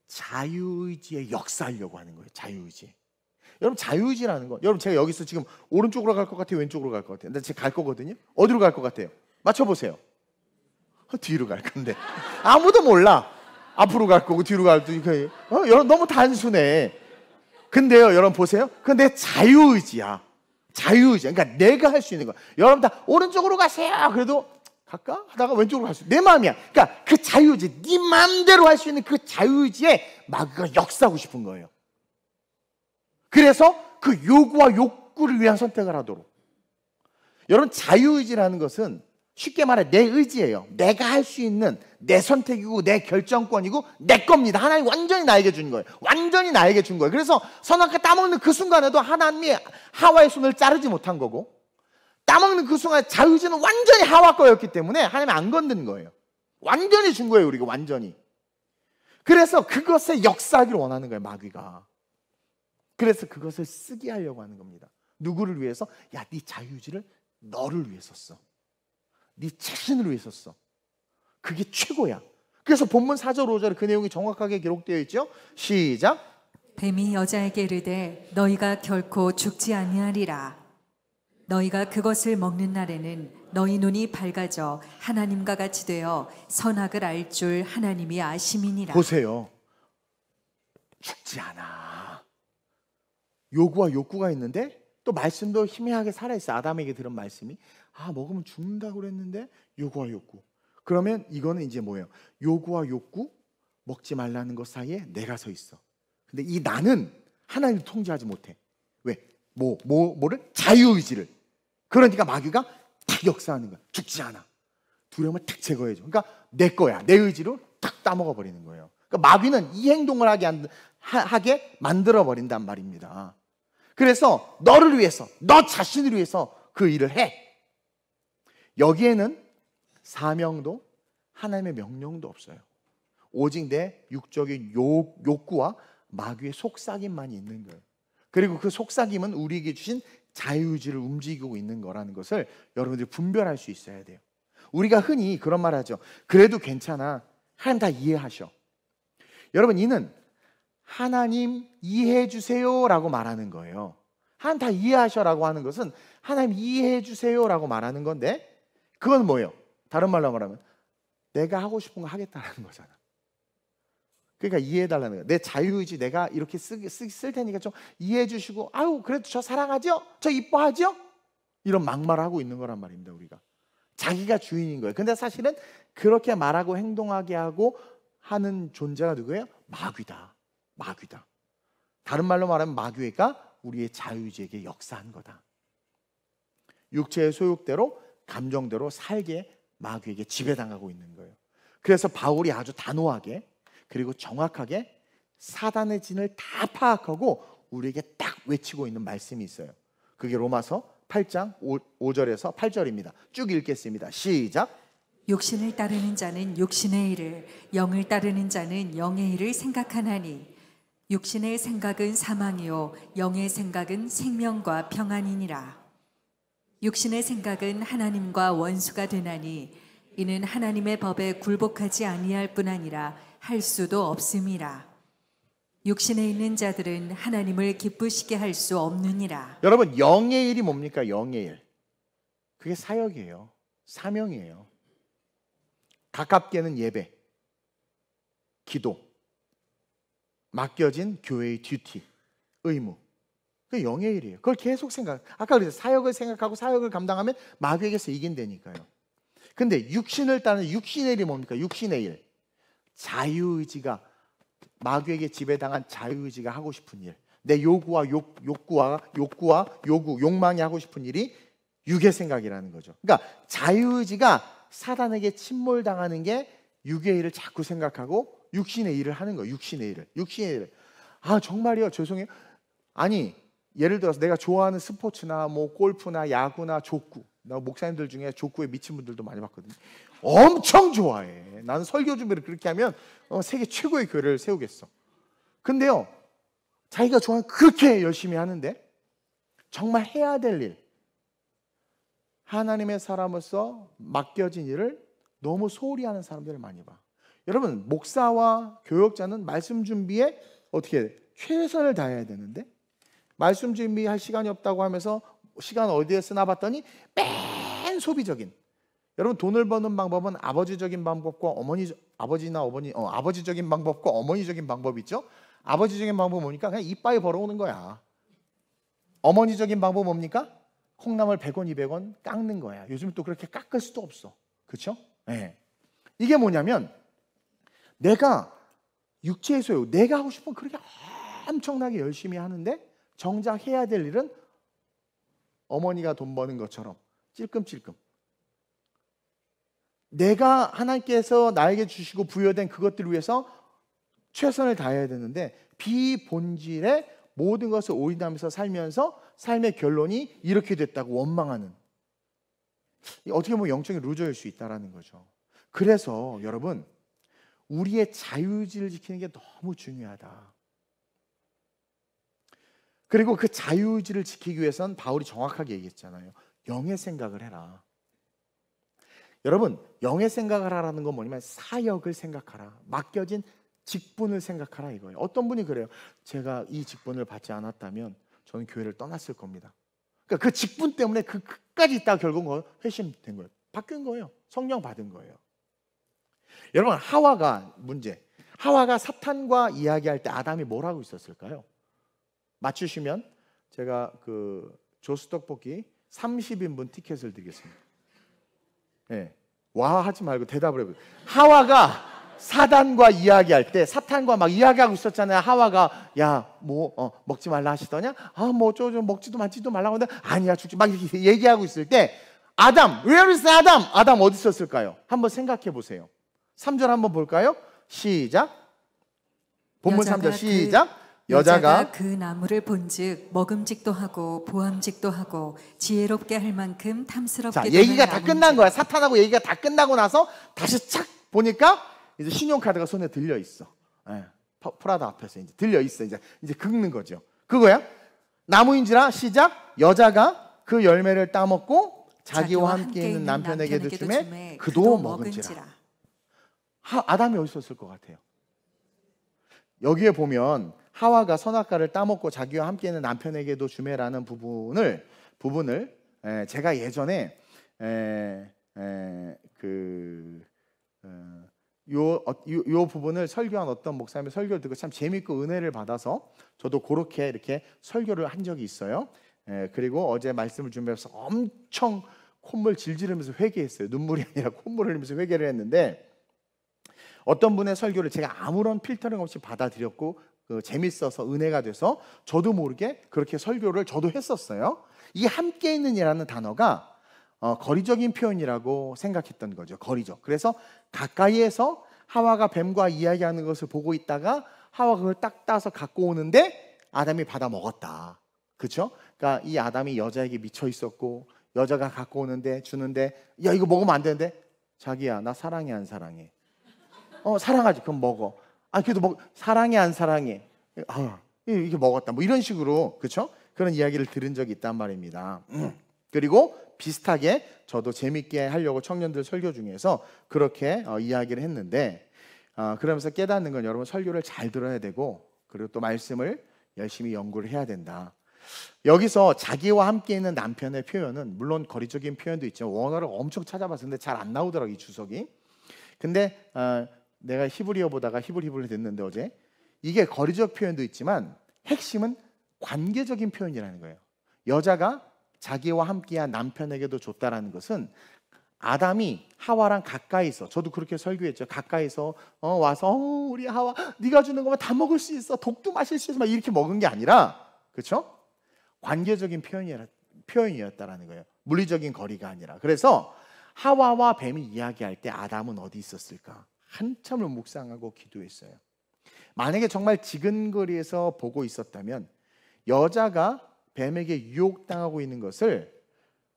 자유의지에 역사하려고 하는 거예요. 자유의지. 여러분, 자유의지라는 거, 여러분, 제가 여기서 지금 오른쪽으로 갈 것 같아요, 왼쪽으로 갈 것 같아요? 근데 제가 갈 거거든요. 어디로 갈 것 같아요? 맞춰보세요. 뒤로 갈 건데 아무도 몰라. 앞으로 갈 거고 뒤로 갈 거고. 여러분, 너무 단순해. 근데요, 여러분 보세요. 그건 내 자유의지야. 자유의지. 그러니까 내가 할 수 있는 거야. 여러분 다 오른쪽으로 가세요. 그래도 갈까? 하다가 왼쪽으로 갈 수 있어. 내 마음이야. 그러니까 그 자유의지, 네 마음대로 할 수 있는 그 자유의지에 마귀가 역사하고 싶은 거예요. 그래서 그 요구와 욕구를 위한 선택을 하도록. 여러분, 자유의지라는 것은 쉽게 말해 내 의지예요. 내가 할 수 있는 내 선택이고 내 결정권이고 내 겁니다. 하나님이 완전히 나에게 준 거예요. 완전히 나에게 준 거예요. 그래서 선악과 따먹는 그 순간에도 하나님이 하와의 손을 자르지 못한 거고, 따먹는 그 순간 자유의지는 완전히 하와 거였기 때문에 하나님이 안 건든 거예요. 완전히 준 거예요, 우리가 완전히. 그래서 그것에 역사하기를 원하는 거예요, 마귀가. 그래서 그것을 쓰게 하려고 하는 겁니다. 누구를 위해서? 야, 네 자유의지를 너를 위해서 써. 네 자신을 위해서 써. 그게 최고야. 그래서 본문 4절 5절에 그 내용이 정확하게 기록되어 있죠. 시작. 뱀이 여자에게 이르되 너희가 결코 죽지 아니하리라. 너희가 그것을 먹는 날에는 너희 눈이 밝아져 하나님과 같이 되어 선악을 알 줄 하나님이 아심이니라. 보세요. 죽지 않아. 요구와 욕구가 있는데 또 말씀도 희미하게 살아있어. 아담에게 들은 말씀이 먹으면 죽는다고 그랬는데 요구와 욕구. 그러면 이거는 이제 뭐예요? 요구와 욕구, 먹지 말라는 것 사이에 내가 서 있어. 근데 이 나는 하나님을 통제하지 못해. 왜? 뭐를? 자유의지를. 그러니까 마귀가 탁 역사하는 거야. 죽지 않아. 두려움을 탁 제거해줘. 그러니까 내 거야. 내 의지로 탁 따먹어 버리는 거예요. 그러니까 마귀는 이 행동을 하게 만들어 버린단 말입니다. 그래서 너를 위해서, 너 자신을 위해서 그 일을 해. 여기에는 사명도 하나님의 명령도 없어요. 오직 내 육적인 욕구와 마귀의 속삭임만이 있는 거예요. 그리고 그 속삭임은 우리에게 주신 자유의지를 움직이고 있는 거라는 것을 여러분들이 분별할 수 있어야 돼요. 우리가 흔히 그런 말 하죠. 그래도 괜찮아. 하나님 다 이해하셔. 여러분, 이는 하나님 이해해 주세요 라고 말하는 거예요. 하나님 다 이해하셔라고 하는 것은 하나님 이해해 주세요 라고 말하는 건데, 그건 뭐예요? 다른 말로 말하면 내가 하고 싶은 거 하겠다라는 거잖아. 그러니까 이해해달라는 거예요. 내 자유의지 내가 이렇게 쓸 테니까 좀 이해해 주시고, 아유 그래도 저 사랑하죠? 저 이뻐하죠? 이런 막말을 하고 있는 거란 말입니다. 우리가 자기가 주인인 거예요. 근데 사실은 그렇게 말하고 행동하게 하고 하는 존재가 누구예요? 마귀다. 마귀다. 다른 말로 말하면 마귀가 우리의 자유의지에게 역사한 거다. 육체의 소욕대로 감정대로 살게 마귀에게 지배당하고 있는 거예요. 그래서 바울이 아주 단호하게 그리고 정확하게 사단의 진을 다 파악하고 우리에게 딱 외치고 있는 말씀이 있어요. 그게 로마서 8장 5절에서 8절입니다. 쭉 읽겠습니다. 시작. 육신을 따르는 자는 육신의 일을, 영을 따르는 자는 영의 일을 생각하나니 육신의 생각은 사망이요 영의 생각은 생명과 평안이니라. 육신의 생각은 하나님과 원수가 되나니 이는 하나님의 법에 굴복하지 아니할 뿐 아니라 할 수도 없음이라. 육신에 있는 자들은 하나님을 기쁘시게 할 수 없느니라. 여러분, 영의 일이 뭡니까? 영의 일. 그게 사역이에요. 사명이에요. 가깝게는 예배, 기도, 맡겨진 교회의 듀티, 의무. 그게 영의 일이에요. 그걸 계속 생각. 아까 그랬어요. 사역을 생각하고 사역을 감당하면 마귀에게서 이긴다니까요. 근데 육신을 따르는 육신의 일이 뭡니까? 육신의 일. 자유의지가, 마귀에게 지배당한 자유의지가 하고 싶은 일, 내 요구와 욕망이 하고 싶은 일이 육의 생각이라는 거죠. 그러니까 자유의지가 사단에게 침몰당하는 게 육의 일을 자꾸 생각하고 육신의 일을 하는 거예요. 육신의 일을. 아 정말요? 죄송해요. 아니 예를 들어서 내가 좋아하는 스포츠나 뭐 골프나 야구나 족구, 나 목사님들 중에 족구에 미친 분들도 많이 봤거든요. 엄청 좋아해. 나는 설교 준비를 그렇게 하면 세계 최고의 교회를 세우겠어. 근데요, 자기가 좋아하는 그렇게 열심히 하는데 정말 해야 될 일, 하나님의 사람으로서 맡겨진 일을 너무 소홀히 하는 사람들을 많이 봐. 여러분, 목사와 교역자는 말씀 준비에 어떻게 최선을 다해야 되는데 말씀 준비할 시간이 없다고 하면서 시간 어디에 쓰나 봤더니 맨 소비적인. 여러분, 돈을 버는 방법은 아버지적인 방법과 아버지적인 방법과 어머니적인 방법이 있죠. 아버지적인 방법은 뭡니까? 그냥 이빠이 벌어오는 거야. 어머니적인 방법은 뭡니까? 콩나물 100원, 200원 깎는 거야. 요즘 또 그렇게 깎을 수도 없어. 그렇죠? 네. 이게 뭐냐면 내가 육체의 소유, 내가 하고 싶은 그렇게 엄청나게 열심히 하는데 정작 해야 될 일은 어머니가 돈 버는 것처럼 찔끔찔끔. 내가 하나님께서 나에게 주시고 부여된 그것들을 위해서 최선을 다해야 되는데 비본질의 모든 것을 올인하면서 살면서 삶의 결론이 이렇게 됐다고 원망하는, 어떻게 보면 영적인 루저일 수 있다는 거죠. 그래서 여러분, 우리의 자유의지를 지키는 게 너무 중요하다. 그리고 그 자유의지를 지키기 위해서는 바울이 정확하게 얘기했잖아요. 영의 생각을 해라. 여러분, 영의 생각을 하라는 건 뭐냐면 사역을 생각하라. 맡겨진 직분을 생각하라 이거예요. 어떤 분이 그래요. 제가 이 직분을 받지 않았다면 저는 교회를 떠났을 겁니다. 그러니까 그 직분 때문에 그 끝까지 있다가 결국은 회심된 거예요. 바뀐 거예요. 성령 받은 거예요. 여러분, 하와가 사탄과 이야기할 때 아담이 뭘 하고 있었을까요? 맞추시면 제가 그 조스 떡볶이 30인분 티켓을 드리겠습니다. 네. 와 하지 말고 대답을 해보세요. 하와가 사단과 이야기할 때 사탄과 막 이야기하고 있었잖아요. 하와가 먹지 말라 하시더냐? 좀 먹지도 마지도 말라고 하는데 아니야 죽지 막 이렇게 얘기하고 있을 때 아담, where is 아담? 아담 어디 있었을까요? 한번 생각해 보세요. 3절 한번 볼까요? 시작. 본문 3절 시작. 여자가 그 나무를 본즉 먹음직도 하고 보암직도 하고 지혜롭게 할 만큼 탐스럽게. 자, 얘기가 다 끝난 거야. 사탄하고 얘기가 다 끝나고 나서 다시 착 보니까 이제 신용카드가 손에 들려 있어. 프라다 앞에서 이제 들려 있어. 이제 긁는 거죠. 그거야. 나무인지라 시작. 여자가 그 열매를 따먹고 자기와 함께 있는 남편에게도 주매 그도 먹은지라. 아담이 어디 있었을 것 같아요? 여기에 보면 하와가 선악과를 따먹고 자기와 함께 있는 남편에게도 주매라는 부분을 제가 예전에 요 부분을 설교한 어떤 목사님의 설교를 듣고 참 재밌고 은혜를 받아서 저도 그렇게 이렇게 설교를 한 적이 있어요. 그리고 어제 말씀을 준비해서 엄청 콧물 질질 흘리면서 회개했어요. 눈물이 아니라 콧물을 흘리면서 회개를 했는데, 어떤 분의 설교를 제가 아무런 필터링 없이 받아들였고 재밌어서 은혜가 돼서 저도 모르게 그렇게 설교를 저도 했었어요. 이 함께 있는이라는 단어가 거리적인 표현이라고 생각했던 거죠. 거리적. 그래서 가까이에서 하와가 뱀과 이야기하는 것을 보고 있다가 하와가 그걸 딱 따서 갖고 오는데 아담이 받아 먹었다. 그렇죠? 그러니까 이 아담이 여자에게 미쳐 있었고, 여자가 갖고 오는데 주는데, 야 이거 먹으면 안 되는데, 자기야 나 사랑해 안 사랑해? 사랑하지. 그럼 먹어. 그래도 사랑해 안 사랑해? 이게 먹었다. 뭐 이런 식으로, 그렇죠? 그런 이야기를 들은 적이 있단 말입니다. 그리고 비슷하게 저도 재밌게 하려고 청년들 설교 중에서 그렇게 이야기를 했는데, 그러면서 깨닫는 건 여러분 설교를 잘 들어야 되고, 그리고 또 말씀을 열심히 연구를 해야 된다. 여기서 자기와 함께 있는 남편의 표현은 물론 거리적인 표현도 있지만 원어를 엄청 찾아봤는데 잘 안 나오더라고요, 이 주석이. 근데 내가 히브리어 보다가 히브리어를 듣는데 어제, 이게 거리적 표현도 있지만 핵심은 관계적인 표현이라는 거예요. 여자가 자기와 함께한 남편에게도 줬다라는 것은 아담이 하와랑 가까이서, 저도 그렇게 설교했죠. 가까이서 와서 우리 하와 네가 주는 거면 다 먹을 수 있어, 독도 마실 수 있어, 막 이렇게 먹은 게 아니라, 그렇죠? 관계적인 표현이었다라는 거예요. 물리적인 거리가 아니라. 그래서 하와와 뱀이 이야기할 때 아담은 어디 있었을까? 한참을 묵상하고 기도했어요. 만약에 정말 지근거리에서 보고 있었다면, 여자가 뱀에게 유혹당하고 있는 것을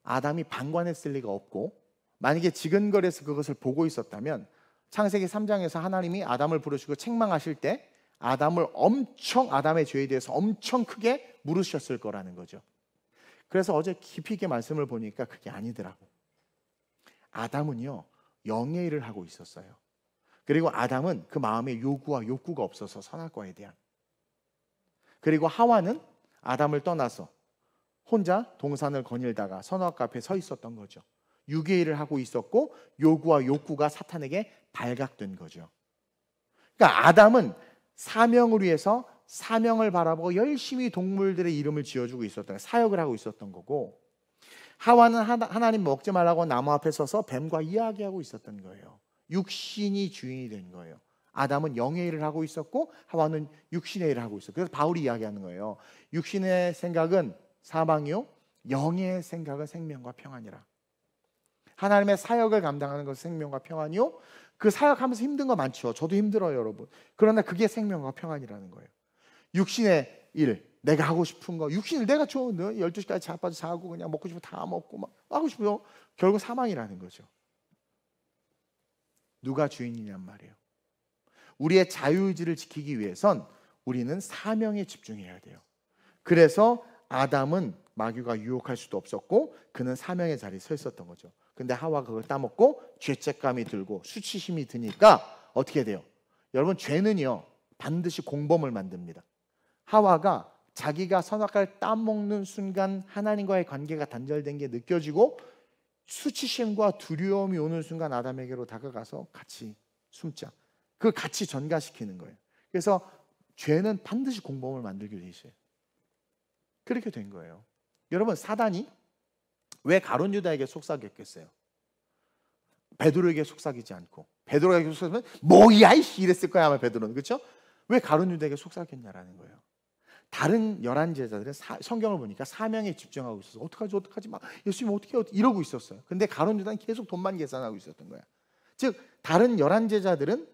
아담이 방관했을 리가 없고, 만약에 지근거리에서 그것을 보고 있었다면 창세기 3장에서 하나님이 아담을 부르시고 책망하실 때 아담의 죄에 대해서 엄청 크게 물으셨을 거라는 거죠. 그래서 어제 깊이 있게 말씀을 보니까 그게 아니더라고. 아담은요, 영의 일을 하고 있었어요. 그리고 아담은 그 마음에 요구와 욕구가 없어서, 선악과에 대한. 그리고 하와는 아담을 떠나서 혼자 동산을 거닐다가 선악과 앞에 서 있었던 거죠. 육의 일을 하고 있었고 요구와 욕구가 사탄에게 발각된 거죠. 그러니까 아담은 사명을 위해서 사명을 바라보고 열심히 동물들의 이름을 지어주고 있었던, 사역을 하고 있었던 거고, 하와는 하나님 먹지 말라고 나무 앞에 서서 뱀과 이야기하고 있었던 거예요. 육신이 주인이 된 거예요. 아담은 영의 일을 하고 있었고 하와는 육신의 일을 하고 있었어요. 그래서 바울이 이야기하는 거예요. 육신의 생각은 사망이요, 영의 생각은 생명과 평안이라. 하나님의 사역을 감당하는 것은 생명과 평안이요, 그 사역하면서 힘든 거 많죠. 저도 힘들어요, 여러분. 그러나 그게 생명과 평안이라는 거예요. 육신의 일, 내가 하고 싶은 거, 육신을 내가 좋은 12시까지 자빠져 자고 그냥 먹고 싶은 거 다 먹고 막 하고 싶어요. 결국 사망이라는 거죠. 누가 주인이냔 말이에요. 우리의 자유의지를 지키기 위해선 우리는 사명에 집중해야 돼요. 그래서 아담은 마귀가 유혹할 수도 없었고 그는 사명의 자리에 서 있었던 거죠. 근데 하와가 그걸 따먹고 죄책감이 들고 수치심이 드니까 어떻게 돼요? 여러분, 죄는요 반드시 공범을 만듭니다. 하와가 자기가 선악과를 따먹는 순간 하나님과의 관계가 단절된 게 느껴지고 수치심과 두려움이 오는 순간 아담에게로 다가가서 같이 숨자, 그걸 같이 전가시키는 거예요. 그래서 죄는 반드시 공범을 만들게 돼 있어요. 그렇게 된 거예요. 여러분, 사단이 왜 가룟 유다에게 속삭였겠어요? 베드로에게 속삭이지 않고. 베드로에게 속삭이면 뭐야 이씨 이랬을 거야 아마 베드로는. 그렇죠? 왜 가룟 유다에게 속삭였냐라는 거예요. 다른 11제자들은 성경을 보니까 사명에 집중하고 있어서 어떡하지 막 예수님 어떻게 이러고 있었어요. 근데 가룟 유다는 계속 돈만 계산하고 있었던 거야. 즉 다른 11제자들은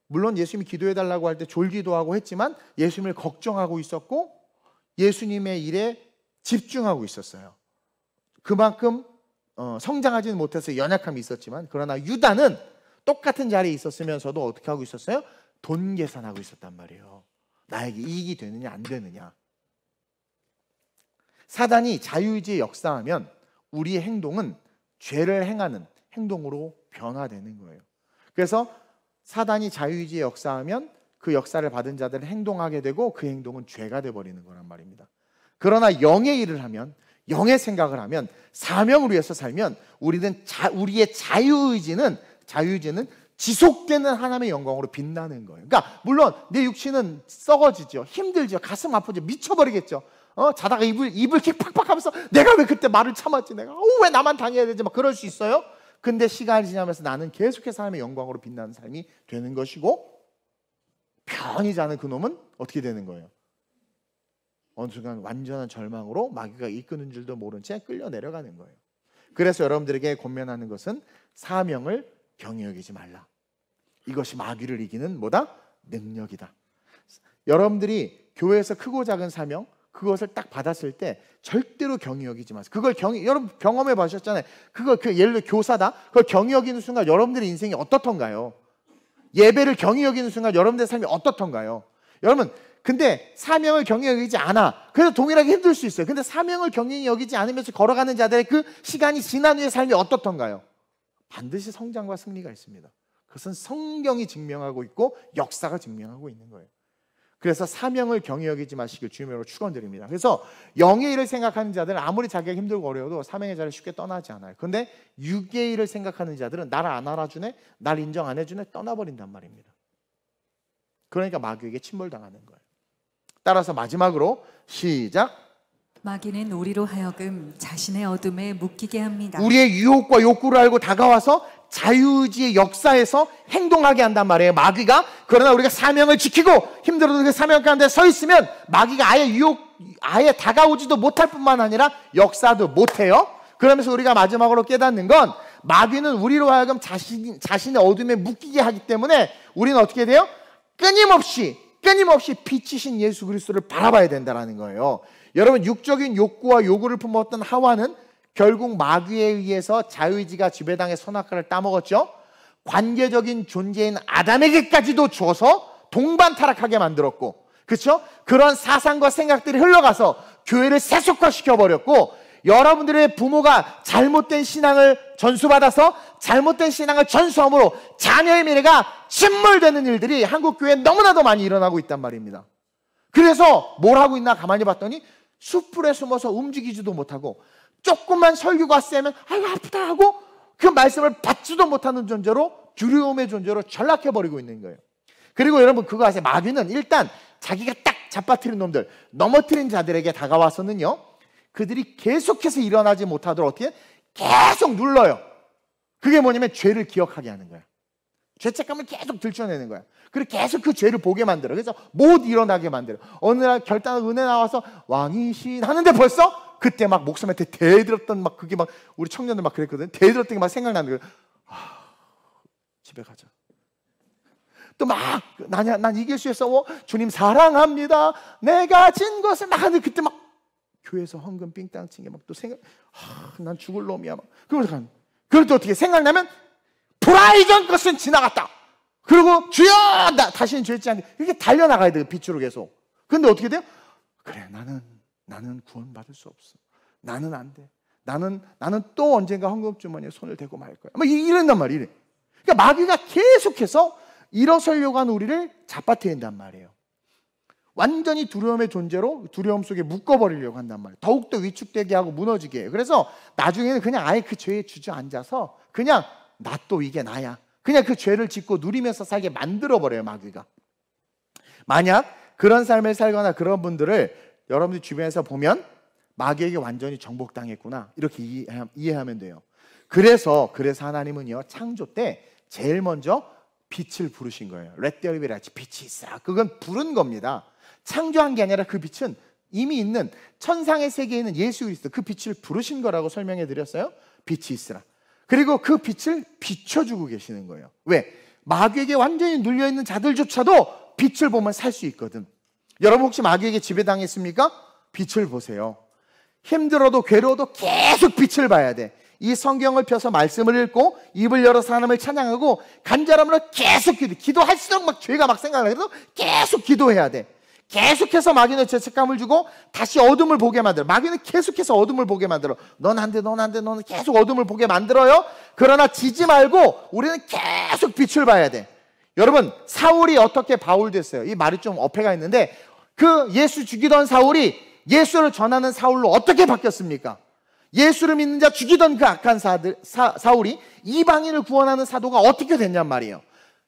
물론 예수님이 기도해달라고 할 때 졸기도 하고 했지만 예수님을 걱정하고 있었고 예수님의 일에 집중하고 있었어요. 그만큼 성장하지는 못해서 연약함이 있었지만, 그러나 유다는 똑같은 자리에 있었으면서도 어떻게 하고 있었어요? 돈 계산하고 있었단 말이에요. 나에게 이익이 되느냐 안 되느냐. 사단이 자유의지에 역사하면 우리의 행동은 죄를 행하는 행동으로 변화되는 거예요. 그래서 사단이 자유의지에 역사하면 그 역사를 받은 자들은 행동하게 되고 그 행동은 죄가 되어버리는 거란 말입니다. 그러나 영의 일을 하면, 영의 생각을 하면, 사명을 위해서 살면 우리의 자유의지는 지속되는 하나님의 영광으로 빛나는 거예요. 그러니까 물론 내 육신은 썩어지죠, 힘들죠, 가슴 아프죠, 미쳐버리겠죠. 자다가 입을 이렇게 팍팍하면서 내가 왜 그때 말을 참았지, 내가 왜 나만 당해야 되지, 막 그럴 수 있어요. 근데 시간이 지나면서 나는 계속해서 하나님의 영광으로 빛나는 삶이 되는 것이고, 편히 자는 그놈은 어떻게 되는 거예요? 어느 순간 완전한 절망으로 마귀가 이끄는 줄도 모른 채 끌려 내려가는 거예요. 그래서 여러분들에게 권면하는 것은 사명을 경히 여기지 말라. 이것이 마귀를 이기는 뭐다? 능력이다. 여러분들이 교회에서 크고 작은 사명, 그것을 딱 받았을 때 절대로 경히 여기지 마세요. 그걸 여러분 경험해 보셨잖아요. 예를 들어 교사다. 그걸 경히 여기는 순간 여러분들의 인생이 어떻던가요? 예배를 경히 여기는 순간 여러분들의 삶이 어떻던가요? 여러분, 근데 사명을 경히 여기지 않아. 그래서 동일하게 힘들 수 있어요. 근데 사명을 경히 여기지 않으면서 걸어가는 자들의 그 시간이 지난 후의 삶이 어떻던가요? 반드시 성장과 승리가 있습니다. 그것은 성경이 증명하고 있고 역사가 증명하고 있는 거예요. 그래서 사명을 경히 여기지 마시길 주님으로 축원드립니다. 그래서 영의 일을 생각하는 자들은 아무리 자기가 힘들고 어려워도 사명의 자리를 쉽게 떠나지 않아요. 그런데 육의 일을 생각하는 자들은 나를 안 알아주네, 나를 인정 안 해주네, 떠나버린단 말입니다. 그러니까 마귀에게 침몰당하는 거예요. 따라서 마지막으로 시작. 마귀는 우리로 하여금 자신의 어둠에 묶이게 합니다. 우리의 유혹과 욕구를 알고 다가와서 자유의지의 역사에서 행동하게 한단 말이에요, 마귀가. 그러나 우리가 사명을 지키고 힘들어도 그 사명 가운데 서 있으면 마귀가 아예 다가오지도 못할 뿐만 아니라 역사도 못해요. 그러면서 우리가 마지막으로 깨닫는 건 마귀는 우리로 하여금 자신의 어둠에 묶이게 하기 때문에 우리는 어떻게 돼요? 끊임없이 빛이신 예수 그리스도를 바라봐야 된다는 거예요. 여러분, 육적인 욕구와 요구를 품었던 하와는 결국 마귀에 의해서 자유의지가 지배당의 선악과를 따먹었죠. 관계적인 존재인 아담에게까지도 줘서 동반타락하게 만들었고, 그렇죠? 그런 사상과 생각들이 흘러가서 교회를 세속화시켜버렸고, 여러분들의 부모가 잘못된 신앙을 전수받아서 잘못된 신앙을 전수함으로 자녀의 미래가 침몰되는 일들이 한국 교회에 너무나도 많이 일어나고 있단 말입니다. 그래서 뭘 하고 있나 가만히 봤더니 숯불에 숨어서 움직이지도 못하고 조금만 설교가 세면 아이고 아프다 하고 그 말씀을 받지도 못하는 존재로, 두려움의 존재로 전락해버리고 있는 거예요. 그리고 여러분 그거 아세요? 마귀는 일단 자기가 딱 잡아뜨린 놈들, 넘어뜨린 자들에게 다가와서는요, 그들이 계속해서 일어나지 못하도록 어떻게 계속 눌러요. 그게 뭐냐면 죄를 기억하게 하는 거야. 죄책감을 계속 들춰내는 거야. 그리고 계속 그 죄를 보게 만들어. 그래서 못 일어나게 만들어. 어느 날 결단한 은혜 나와서 왕이신 하는데 벌써 그때 막 목숨한테 대들었던 막 그게 막 우리 청년들 막 그랬거든. 대들었던 게 막 생각나는 거야. 집에 가자. 또 막 난 이길 수 있어. 주님 사랑합니다. 내가 진 것을 막 하는데 그때 막 교회에서 헌금 삥땅 친 게 막 또 생각. 난 죽을 놈이야 막. 그럴 때 어떻게 생각나면 보라 이전 것은 지나갔다. 그리고 주여 다시는 죄짓지 않게 이렇게 달려나가야 돼요. 빛으로 계속. 근데 어떻게 돼요? 그래 나는 구원받을 수 없어. 나는 안 돼. 나는 또 언젠가 헌금 주머니에 손을 대고 말 거야. 막 이런단 말이에요. 그러니까 마귀가 계속해서 일어서려고 하는 우리를 잡아뜨린단 말이에요. 완전히 두려움의 존재로 두려움 속에 묶어버리려고 한단 말이에요. 더욱더 위축되게 하고 무너지게 해요. 그래서 나중에는 그냥 아예 그 죄에 주저앉아서 그냥 나 또 이게 나야. 그냥 그 죄를 짓고 누리면서 살게 만들어버려요, 마귀가. 만약 그런 삶을 살거나 그런 분들을 여러분들 주변에서 보면 마귀에게 완전히 정복당했구나, 이렇게 이해하면 돼요. 그래서 하나님은요, 창조 때 제일 먼저 빛을 부르신 거예요. Let there be light. 빛이 있어. 그건 부른 겁니다. 창조한 게 아니라 그 빛은 이미 있는 천상의 세계에 있는 예수 그리스도, 그 빛을 부르신 거라고 설명해 드렸어요. 빛이 있으라. 그리고 그 빛을 비춰주고 계시는 거예요. 왜? 마귀에게 완전히 눌려있는 자들조차도 빛을 보면 살 수 있거든. 여러분 혹시 마귀에게 지배당했습니까? 빛을 보세요. 힘들어도 괴로워도 계속 빛을 봐야 돼. 이 성경을 펴서 말씀을 읽고 입을 열어서 하나님을 찬양하고 간절함으로 계속 기도할수록 막 죄가 막 생각나서 계속 기도해야 돼. 계속해서 마귀는 죄책감을 주고 다시 어둠을 보게 만들어. 마귀는 계속해서 어둠을 보게 만들어. 넌 안 돼, 넌 안 돼, 너는 계속 어둠을 보게 만들어요. 그러나 지지 말고 우리는 계속 빛을 봐야 돼. 여러분, 사울이 어떻게 바울 됐어요? 이 말이 좀 어폐가 있는데, 그 예수 죽이던 사울이 예수를 전하는 사울로 어떻게 바뀌었습니까? 예수를 믿는 자 죽이던 그 악한 사울이 이방인을 구원하는 사도가 어떻게 됐냔 말이에요.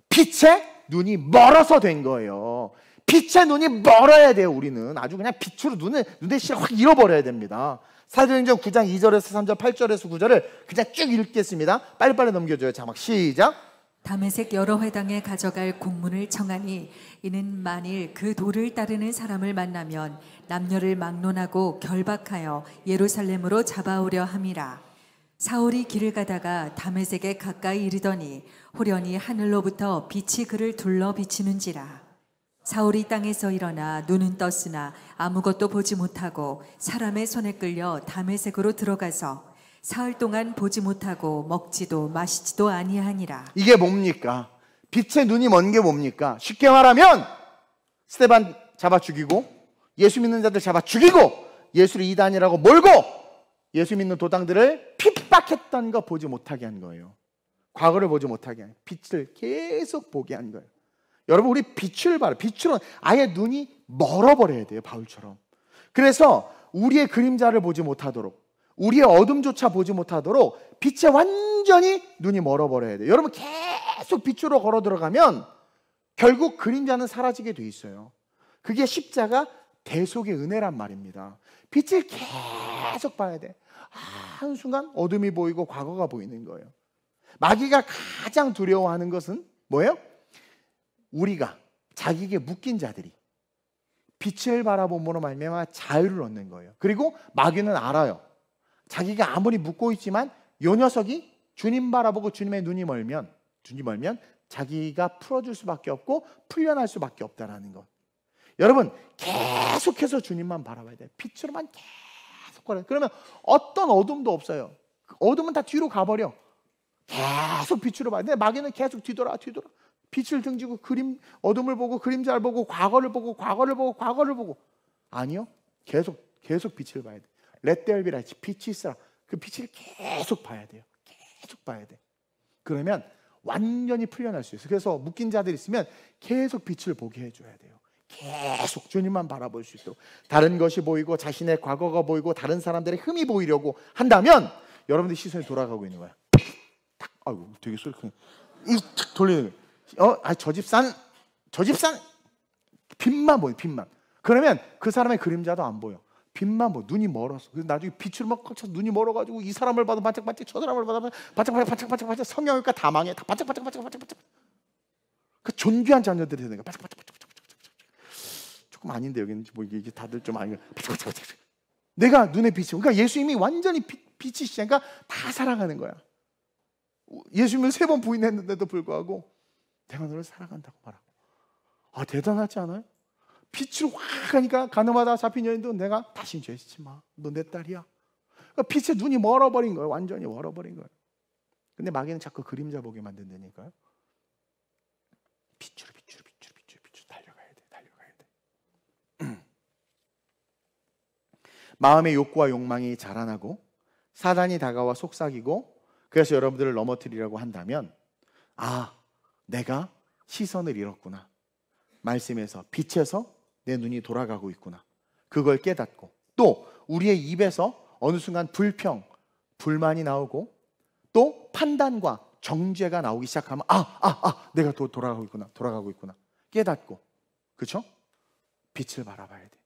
빛의 눈이 멀어서 된 거예요. 빛의 눈이 멀어야 돼요. 우리는 아주 그냥 빛으로 눈의 시를 확 잃어버려야 됩니다. 사도행전 9장 2절에서 3절 8절에서 9절을 그냥 쭉 읽겠습니다. 빨리빨리 넘겨줘요. 자, 막 시작. 다메섹 여러 회당에 가져갈 공문을 청하니 이는 만일 그 도를 따르는 사람을 만나면 남녀를 막론하고 결박하여 예루살렘으로 잡아오려 함이라. 사울이 길을 가다가 다메섹에 가까이 이르더니 호련히 하늘로부터 빛이 그를 둘러 비치는지라. 사울이 땅에서 일어나 눈은 떴으나 아무것도 보지 못하고 사람의 손에 끌려 다메섹으로 들어가서 사흘 동안 보지 못하고 먹지도 마시지도 아니하니라. 이게 뭡니까? 빛의 눈이 먼 게 뭡니까? 쉽게 말하면 스데반 잡아 죽이고 예수 믿는 자들 잡아 죽이고 예수를 이단이라고 몰고 예수 믿는 도당들을 핍박했던 거 보지 못하게 한 거예요. 과거를 보지 못하게 한, 빛을 계속 보게 한 거예요. 여러분, 우리 빛을 봐라. 빛으로 아예 눈이 멀어버려야 돼요. 바울처럼. 그래서 우리의 그림자를 보지 못하도록, 우리의 어둠조차 보지 못하도록 빛에 완전히 눈이 멀어버려야 돼요. 여러분, 계속 빛으로 걸어 들어가면 결국 그림자는 사라지게 돼 있어요. 그게 십자가 대속의 은혜란 말입니다. 빛을 계속 봐야 돼. 한순간 어둠이 보이고 과거가 보이는 거예요. 마귀가 가장 두려워하는 것은 뭐예요? 우리가 자기에게 묶인 자들이 빛을 바라봄으로 말미암아 자유를 얻는 거예요. 그리고 마귀는 알아요. 자기가 아무리 묶고 있지만 요 녀석이 주님 바라보고 주님의 눈이 멀면 자기가 풀어줄 수밖에 없고 풀려날 수밖에 없다라는 것. 여러분, 계속해서 주님만 바라봐야 돼요. 빛으로만 계속 걸어요. 그러면 어떤 어둠도 없어요. 어둠은 다 뒤로 가버려. 계속 빛으로 봐야 돼. 근데 마귀는 계속 뒤돌아. 빛을 등지고 어둠을 보고 그림자를 보고 과거를 보고 아니요. 계속 빛을 봐야 돼. Let there be light. 빛이 있어라. 그 빛을 계속 봐야 돼요. 계속 봐야 돼. 그러면 완전히 풀려날 수 있어요. 그래서 묶인 자들이 있으면 계속 빛을 보게 해줘야 돼요. 계속 주님만 바라볼 수 있도록. 다른 것이 보이고 자신의 과거가 보이고 다른 사람들의 흠이 보이려고 한다면 여러분들 시선이 돌아가고 있는 거야. 탁, 아이고 되게 소리 크네. 탁 돌리는 거예요. 저 집산 빛만 보여. 빛만. 그러면 그 사람의 그림자도 안 보여. 빛만 보여. 눈이 멀어서. 그래서 나중에 빛으로 막 꽉 차서 눈이 멀어가지고 이 사람을 봐도 반짝반짝, 저 사람을 봐도 반짝반짝, 성경일까 다 망해. 다 반짝반짝. 그 존귀한 자녀들이 되는 거야. 반짝반짝. 조금 아닌데 여기는 뭐 이게 다들 좀 아니고. 내가 눈에 빛이. 그러니까 예수님이 완전히 빛이시니까 다 사랑하는 거야. 예수님을 3번 부인했는데도 불구하고 내가 너를 사랑한다고 말하고. 대단하지 않아요? 빛으로 확 하니까 가늠하다 잡힌 여인도 내가 다시 죄 짓지 마. 너 내 딸이야. 그러니까 빛에 눈이 멀어버린 거예요. 완전히 멀어버린 거예요. 근데 마귀는 자꾸 그림자 보게 만든다니까요. 빛으로 달려가야 돼. 마음의 욕구와 욕망이 자라나고 사단이 다가와 속삭이고 그래서 여러분들을 넘어뜨리려고 한다면 내가 시선을 잃었구나. 말씀에서 빛에서 내 눈이 돌아가고 있구나. 그걸 깨닫고 또 우리의 입에서 어느 순간 불평, 불만이 나오고 또 판단과 정죄가 나오기 시작하면 내가 돌아가고 있구나. 깨닫고 그렇죠? 빛을 바라봐야 돼.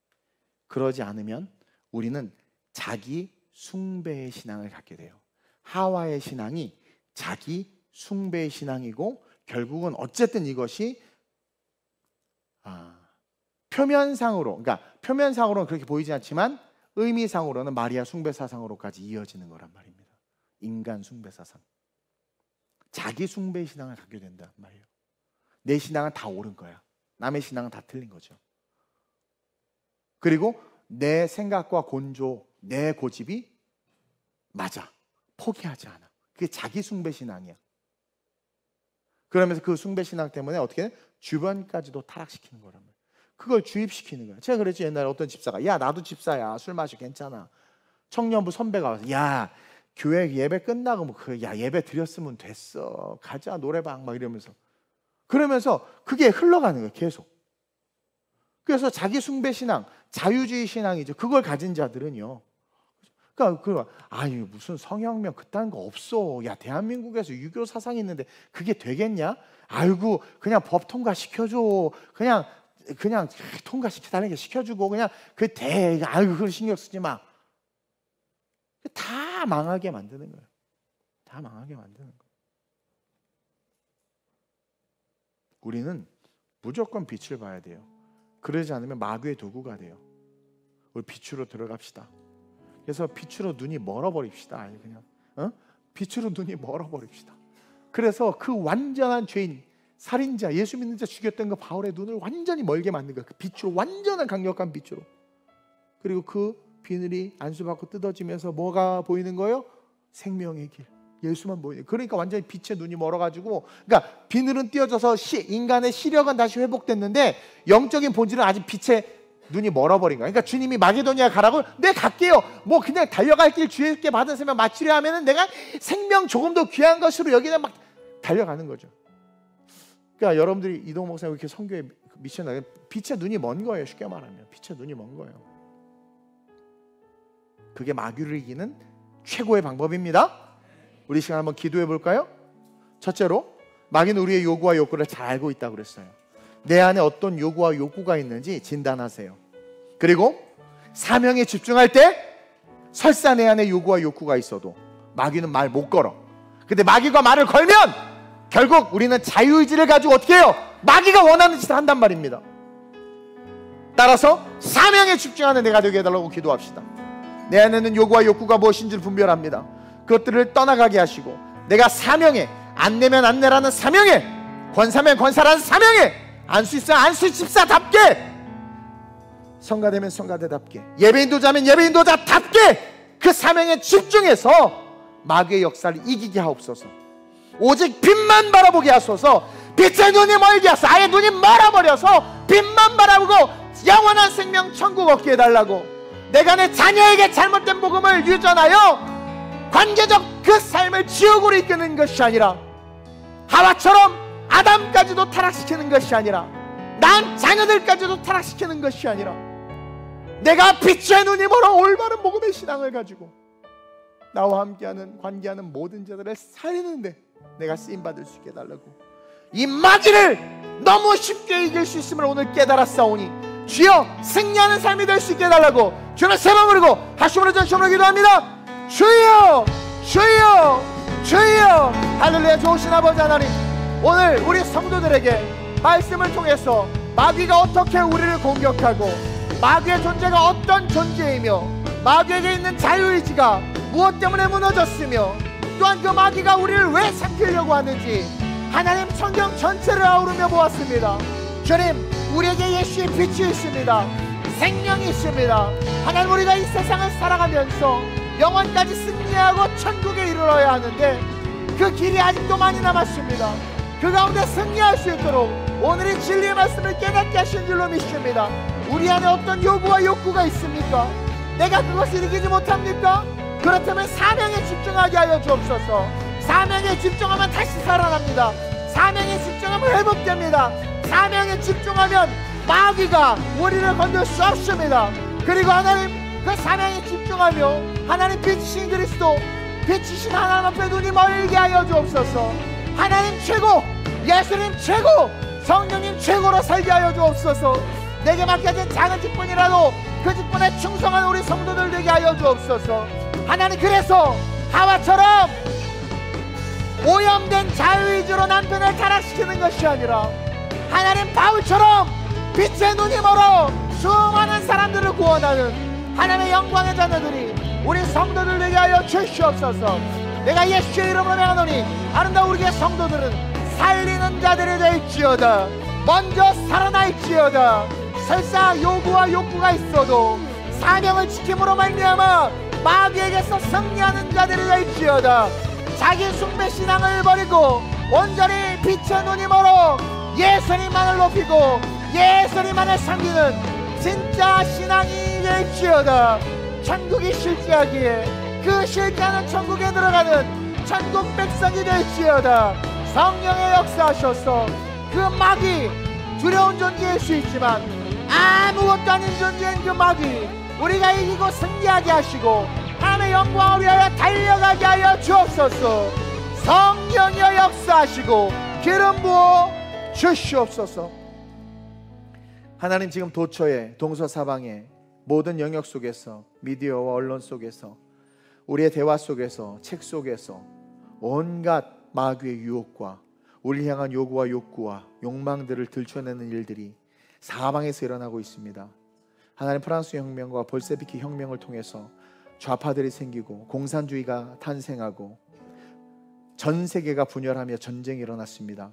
그러지 않으면 우리는 자기 숭배의 신앙을 갖게 돼요. 하와의 신앙이 자기 숭배의 신앙이고 결국은 어쨌든 이것이 표면상으로는 그렇게 보이지 않지만 의미상으로는 마리아 숭배 사상으로까지 이어지는 거란 말입니다. 인간 숭배 사상. 자기 숭배의 신앙을 갖게 된단 말이에요. 내 신앙은 다 옳은 거야. 남의 신앙은 다 틀린 거죠. 그리고 내 생각과 곤조, 내 고집이 맞아. 포기하지 않아. 그게 자기 숭배 신앙이야. 그러면서 그 숭배 신앙 때문에 어떻게 주변까지도 타락시키는 거란 말이에요. 그걸 주입시키는 거야. 제가 그랬지, 옛날에 어떤 집사가, 야 나도 집사야, 술 마셔, 괜찮아. 청년부 선배가 와서, 야 교회 예배 끝나고 뭐 야 예배 드렸으면 됐어, 가자 노래방 막 이러면서, 그러면서 그게 흘러가는 거예요, 계속. 그래서 자기 숭배 신앙, 자유주의 신앙이죠. 그걸 가진 자들은요, 그러니까 아유 무슨 성혁명 그딴 거 없어. 야 대한민국에서 유교 사상이 있는데 그게 되겠냐? 아이고 그냥 법 통과시켜줘. 그냥 통과시켜달라는 게 시켜주고, 그냥 아이고 그걸 신경 쓰지 마. 다 망하게 만드는 거예요. 다 망하게 만드는 거예요. 우리는 무조건 빛을 봐야 돼요. 그러지 않으면 마귀의 도구가 돼요. 우리 빛으로 들어갑시다. 그래서 빛으로 눈이 멀어버립시다. 아니 그냥 빛으로 눈이 멀어버립시다. 그래서 그 완전한 죄인, 살인자, 예수 믿는 자 죽였던 그 바울의 눈을 완전히 멀게 만든 거야. 그 빛으로, 완전한 강력한 빛으로. 그리고 그 비늘이 안수받고 뜯어지면서 뭐가 보이는 거예요? 생명의 길, 예수만 보이는. 그러니까 완전히 빛의 눈이 멀어가지고, 그러니까 비늘은 띄어져서 인간의 시력은 다시 회복됐는데 영적인 본질은 아직 빛의 눈이 멀어버린 거야. 그러니까 주님이 마게도니아 가라고, 네 갈게요. 뭐 그냥 달려갈 길 주님께 받으시면 마치려 하면은 내가 생명 조금 더 귀한 것으로 여기다 막 달려가는 거죠. 그러니까 여러분들이 이동욱 목사님 이렇게 선교에 미션 나가, 빛의 눈이 먼 거예요. 쉽게 말하면 빛의 눈이 먼 거예요. 그게 마귀를 이기는 최고의 방법입니다. 우리 시간 한번 기도해 볼까요? 첫째로, 마귀는 우리의 요구와 욕구를 잘 알고 있다고 그랬어요. 내 안에 어떤 요구와 욕구가 있는지 진단하세요. 그리고 사명에 집중할 때 설사 내 안에 요구와 욕구가 있어도 마귀는 말 못 걸어. 근데 마귀가 말을 걸면 결국 우리는 자유의지를 가지고 어떻게 해요? 마귀가 원하는 짓을 한단 말입니다. 따라서 사명에 집중하는 내가 되게 해달라고 기도합시다. 내 안에는 요구와 욕구가 무엇인지를 분별합니다. 그것들을 떠나가게 하시고, 내가 사명에, 안 내면 안 내라는 사명에, 권사면 권사라는 사명에, 안수 있으면 안수 집사답게, 성가되면 성가대답게, 예배인도자면 예배인도자답게 그 사명에 집중해서 마귀의 역사를 이기게 하옵소서. 오직 빛만 바라보게 하소서. 빛의 눈이 멀게 하소서. 아예 눈이 멀어버려서 빛만 바라보고 영원한 생명 천국 얻게 해달라고. 내가 내 자녀에게 잘못된 복음을 유전하여 관계적 그 삶을 지옥으로 이끄는 것이 아니라, 하와처럼 아담까지도 타락시키는 것이 아니라, 난 자녀들까지도 타락시키는 것이 아니라, 내가 빛의 눈이 멀어 올바른 복음의 신앙을 가지고 나와 함께하는, 관계하는 모든 자들을 살리는데 내가 쓰임받을 수 있게 해달라고. 이 마귀를 너무 쉽게 이길 수 있음을 오늘 깨달았사오니 주여 승리하는 삶이 될 수 있게 해달라고 주님을 세 번 부르고 하심으로 전심으로 기도합니다. 주여 주여 주여. 할렐루야. 좋으신 아버지 하나님, 오늘 우리 성도들에게 말씀을 통해서 마귀가 어떻게 우리를 공격하고, 마귀의 존재가 어떤 존재이며, 마귀에게 있는 자유의지가 무엇 때문에 무너졌으며, 또한 그 마귀가 우리를 왜 삼키려고 하는지 하나님 성경 전체를 아우르며 보았습니다. 주님, 우리에게 예수의 빛이 있습니다. 생명이 있습니다. 하나님, 우리가 이 세상을 살아가면서 영원까지 승리하고 천국에 이르러야 하는데 그 길이 아직도 많이 남았습니다. 그 가운데 승리할 수 있도록 오늘의 진리의 말씀을 깨닫게 하신 줄로 믿습니다. 우리 안에 어떤 요구와 욕구가 있습니까? 내가 그것을 이기지 못합니까? 그렇다면 사명에 집중하게 하여 주옵소서. 사명에 집중하면 다시 살아납니다. 사명에 집중하면 회복됩니다. 사명에 집중하면 마귀가 우리를 건들 수 없습니다. 그리고 하나님, 그 사명에 집중하며 하나님 빛이신 그리스도, 빛이신 하나님 앞에 눈이 멀게 하여 주옵소서. 하나님 최고, 예수님 최고, 성령님 최고로 살게 하여 주옵소서. 내게 맡겨진 작은 직분이라도 그 직분에 충성한 우리 성도들 되게 하여 주옵소서. 하나님, 그래서 하와처럼 오염된 자유의지로 남편을 타락시키는 것이 아니라, 하나님 바울처럼 빛의 눈이 멀어 수많은 사람들을 구원하는 하나님의 영광의 자녀들이 우리 성도들 되게 하여 주시옵소서. 내가 예수의 이름으로 명하노니 아름다운 우리의 성도들은 살리는 자들이 될지어다. 먼저 살아날지어다. 설사 요구와 욕구가 있어도 사명을 지킴으로 말미암아 마귀에게서 승리하는 자들이 될지어다. 자기 숭배 신앙을 버리고 온전히 빛의 눈이 멀어 예수님만을 높이고 예수님만을 섬기는 진짜 신앙이 될지어다. 천국이 실제하기에 그 실제하는 천국에 들어가는 천국 백성이 될지어다. 성령의 역사하셔서 그 마귀, 두려운 존재일 수 있지만 아무것도 아닌 존재인 그 마귀 우리가 이기고 승리하게 하시고 하나님의 영광을 위하여 달려가게 하여 주옵소서. 성령이여 역사하시고 기름 부어 주시옵소서. 하나님, 지금 도처에 동서사방에 모든 영역 속에서, 미디어와 언론 속에서, 우리의 대화 속에서, 책 속에서 온갖 마귀의 유혹과 우리를 향한 요구와 욕구와 욕망들을 들춰내는 일들이 사방에서 일어나고 있습니다. 하나님, 프랑스 혁명과 볼세비키 혁명을 통해서 좌파들이 생기고 공산주의가 탄생하고 전 세계가 분열하며 전쟁이 일어났습니다.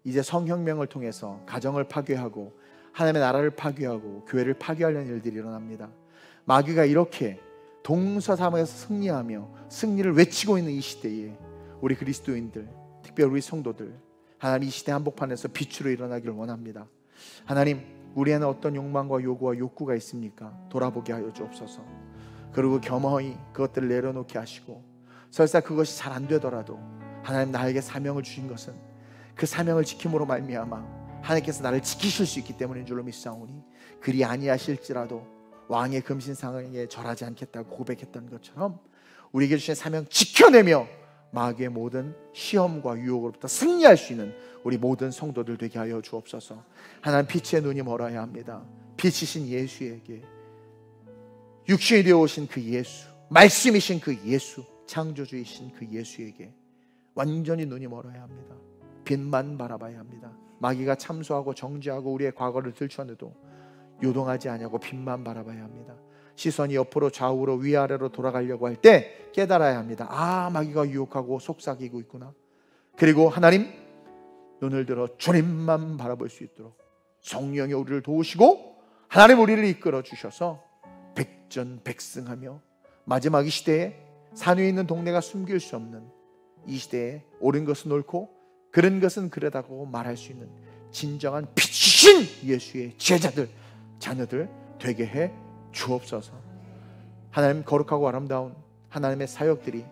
이제 성혁명을 통해서 가정을 파괴하고 하나님의 나라를 파괴하고 교회를 파괴하려는 일들이 일어납니다. 마귀가 이렇게 동서사방에서 승리하며 승리를 외치고 있는 이 시대에 우리 그리스도인들, 특별히 우리 성도들, 하나님 이 시대 한복판에서 빛으로 일어나기를 원합니다. 하나님, 우리에는 어떤 욕망과 요구와 욕구가 있습니까? 돌아보게 하여 주옵소서. 그리고 겸허히 그것들을 내려놓게 하시고, 설사 그것이 잘 안 되더라도 하나님, 나에게 사명을 주신 것은 그 사명을 지킴으로 말미암아 하나님께서 나를 지키실 수 있기 때문인 줄로 믿사오니, 그리 아니하실지라도 왕의 금신상에 절하지 않겠다고 고백했던 것처럼 우리에게 주신 사명 지켜내며 마귀의 모든 시험과 유혹으로부터 승리할 수 있는 우리 모든 성도들 되게 하여 주옵소서. 하나님, 빛의 눈이 멀어야 합니다. 빛이신 예수에게, 육신이 되어 오신 그 예수, 말씀이신 그 예수, 창조주이신 그 예수에게 완전히 눈이 멀어야 합니다. 빛만 바라봐야 합니다. 마귀가 참소하고 정죄하고 우리의 과거를 들춰내도 요동하지 아니하고 빛만 바라봐야 합니다. 시선이 옆으로 좌우로 위아래로 돌아가려고 할 때 깨달아야 합니다. 아, 마귀가 유혹하고 속삭이고 있구나. 그리고 하나님, 눈을 들어 주님만 바라볼 수 있도록 성령이 우리를 도우시고 하나님 우리를 이끌어 주셔서 백전백승하며 마지막 이 시대에 산 위에 있는 동네가 숨길 수 없는 이 시대에 옳은 것은 옳고 그른 것은 그르다고 말할 수 있는 진정한 빛이신 예수의 제자들, 자녀들 되게 해 주옵소서. 하나님, 거룩하고 아름다운 하나님의 사역들이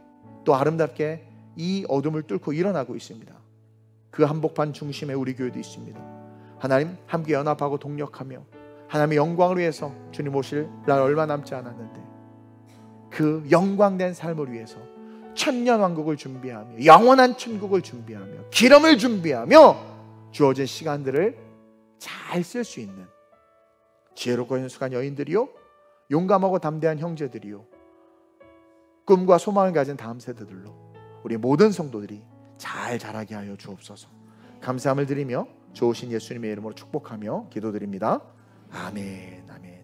또 아름답게 이 어둠을 뚫고 일어나고 있습니다. 그 한복판 중심에 우리 교회도 있습니다. 하나님, 함께 연합하고 동력하며 하나님의 영광을 위해서 주님 오실 날 얼마 남지 않았는데 그 영광된 삶을 위해서 천년왕국을 준비하며 영원한 천국을 준비하며 기름을 준비하며 주어진 시간들을 잘 쓸 수 있는 지혜롭고 현숙한 여인들이요, 용감하고 담대한 형제들이요, 꿈과 소망을 가진 다음 세대들로 우리 모든 성도들이 잘 자라게 하여 주옵소서. 감사함을 드리며 좋으신 예수님의 이름으로 축복하며 기도드립니다. 아멘, 아멘.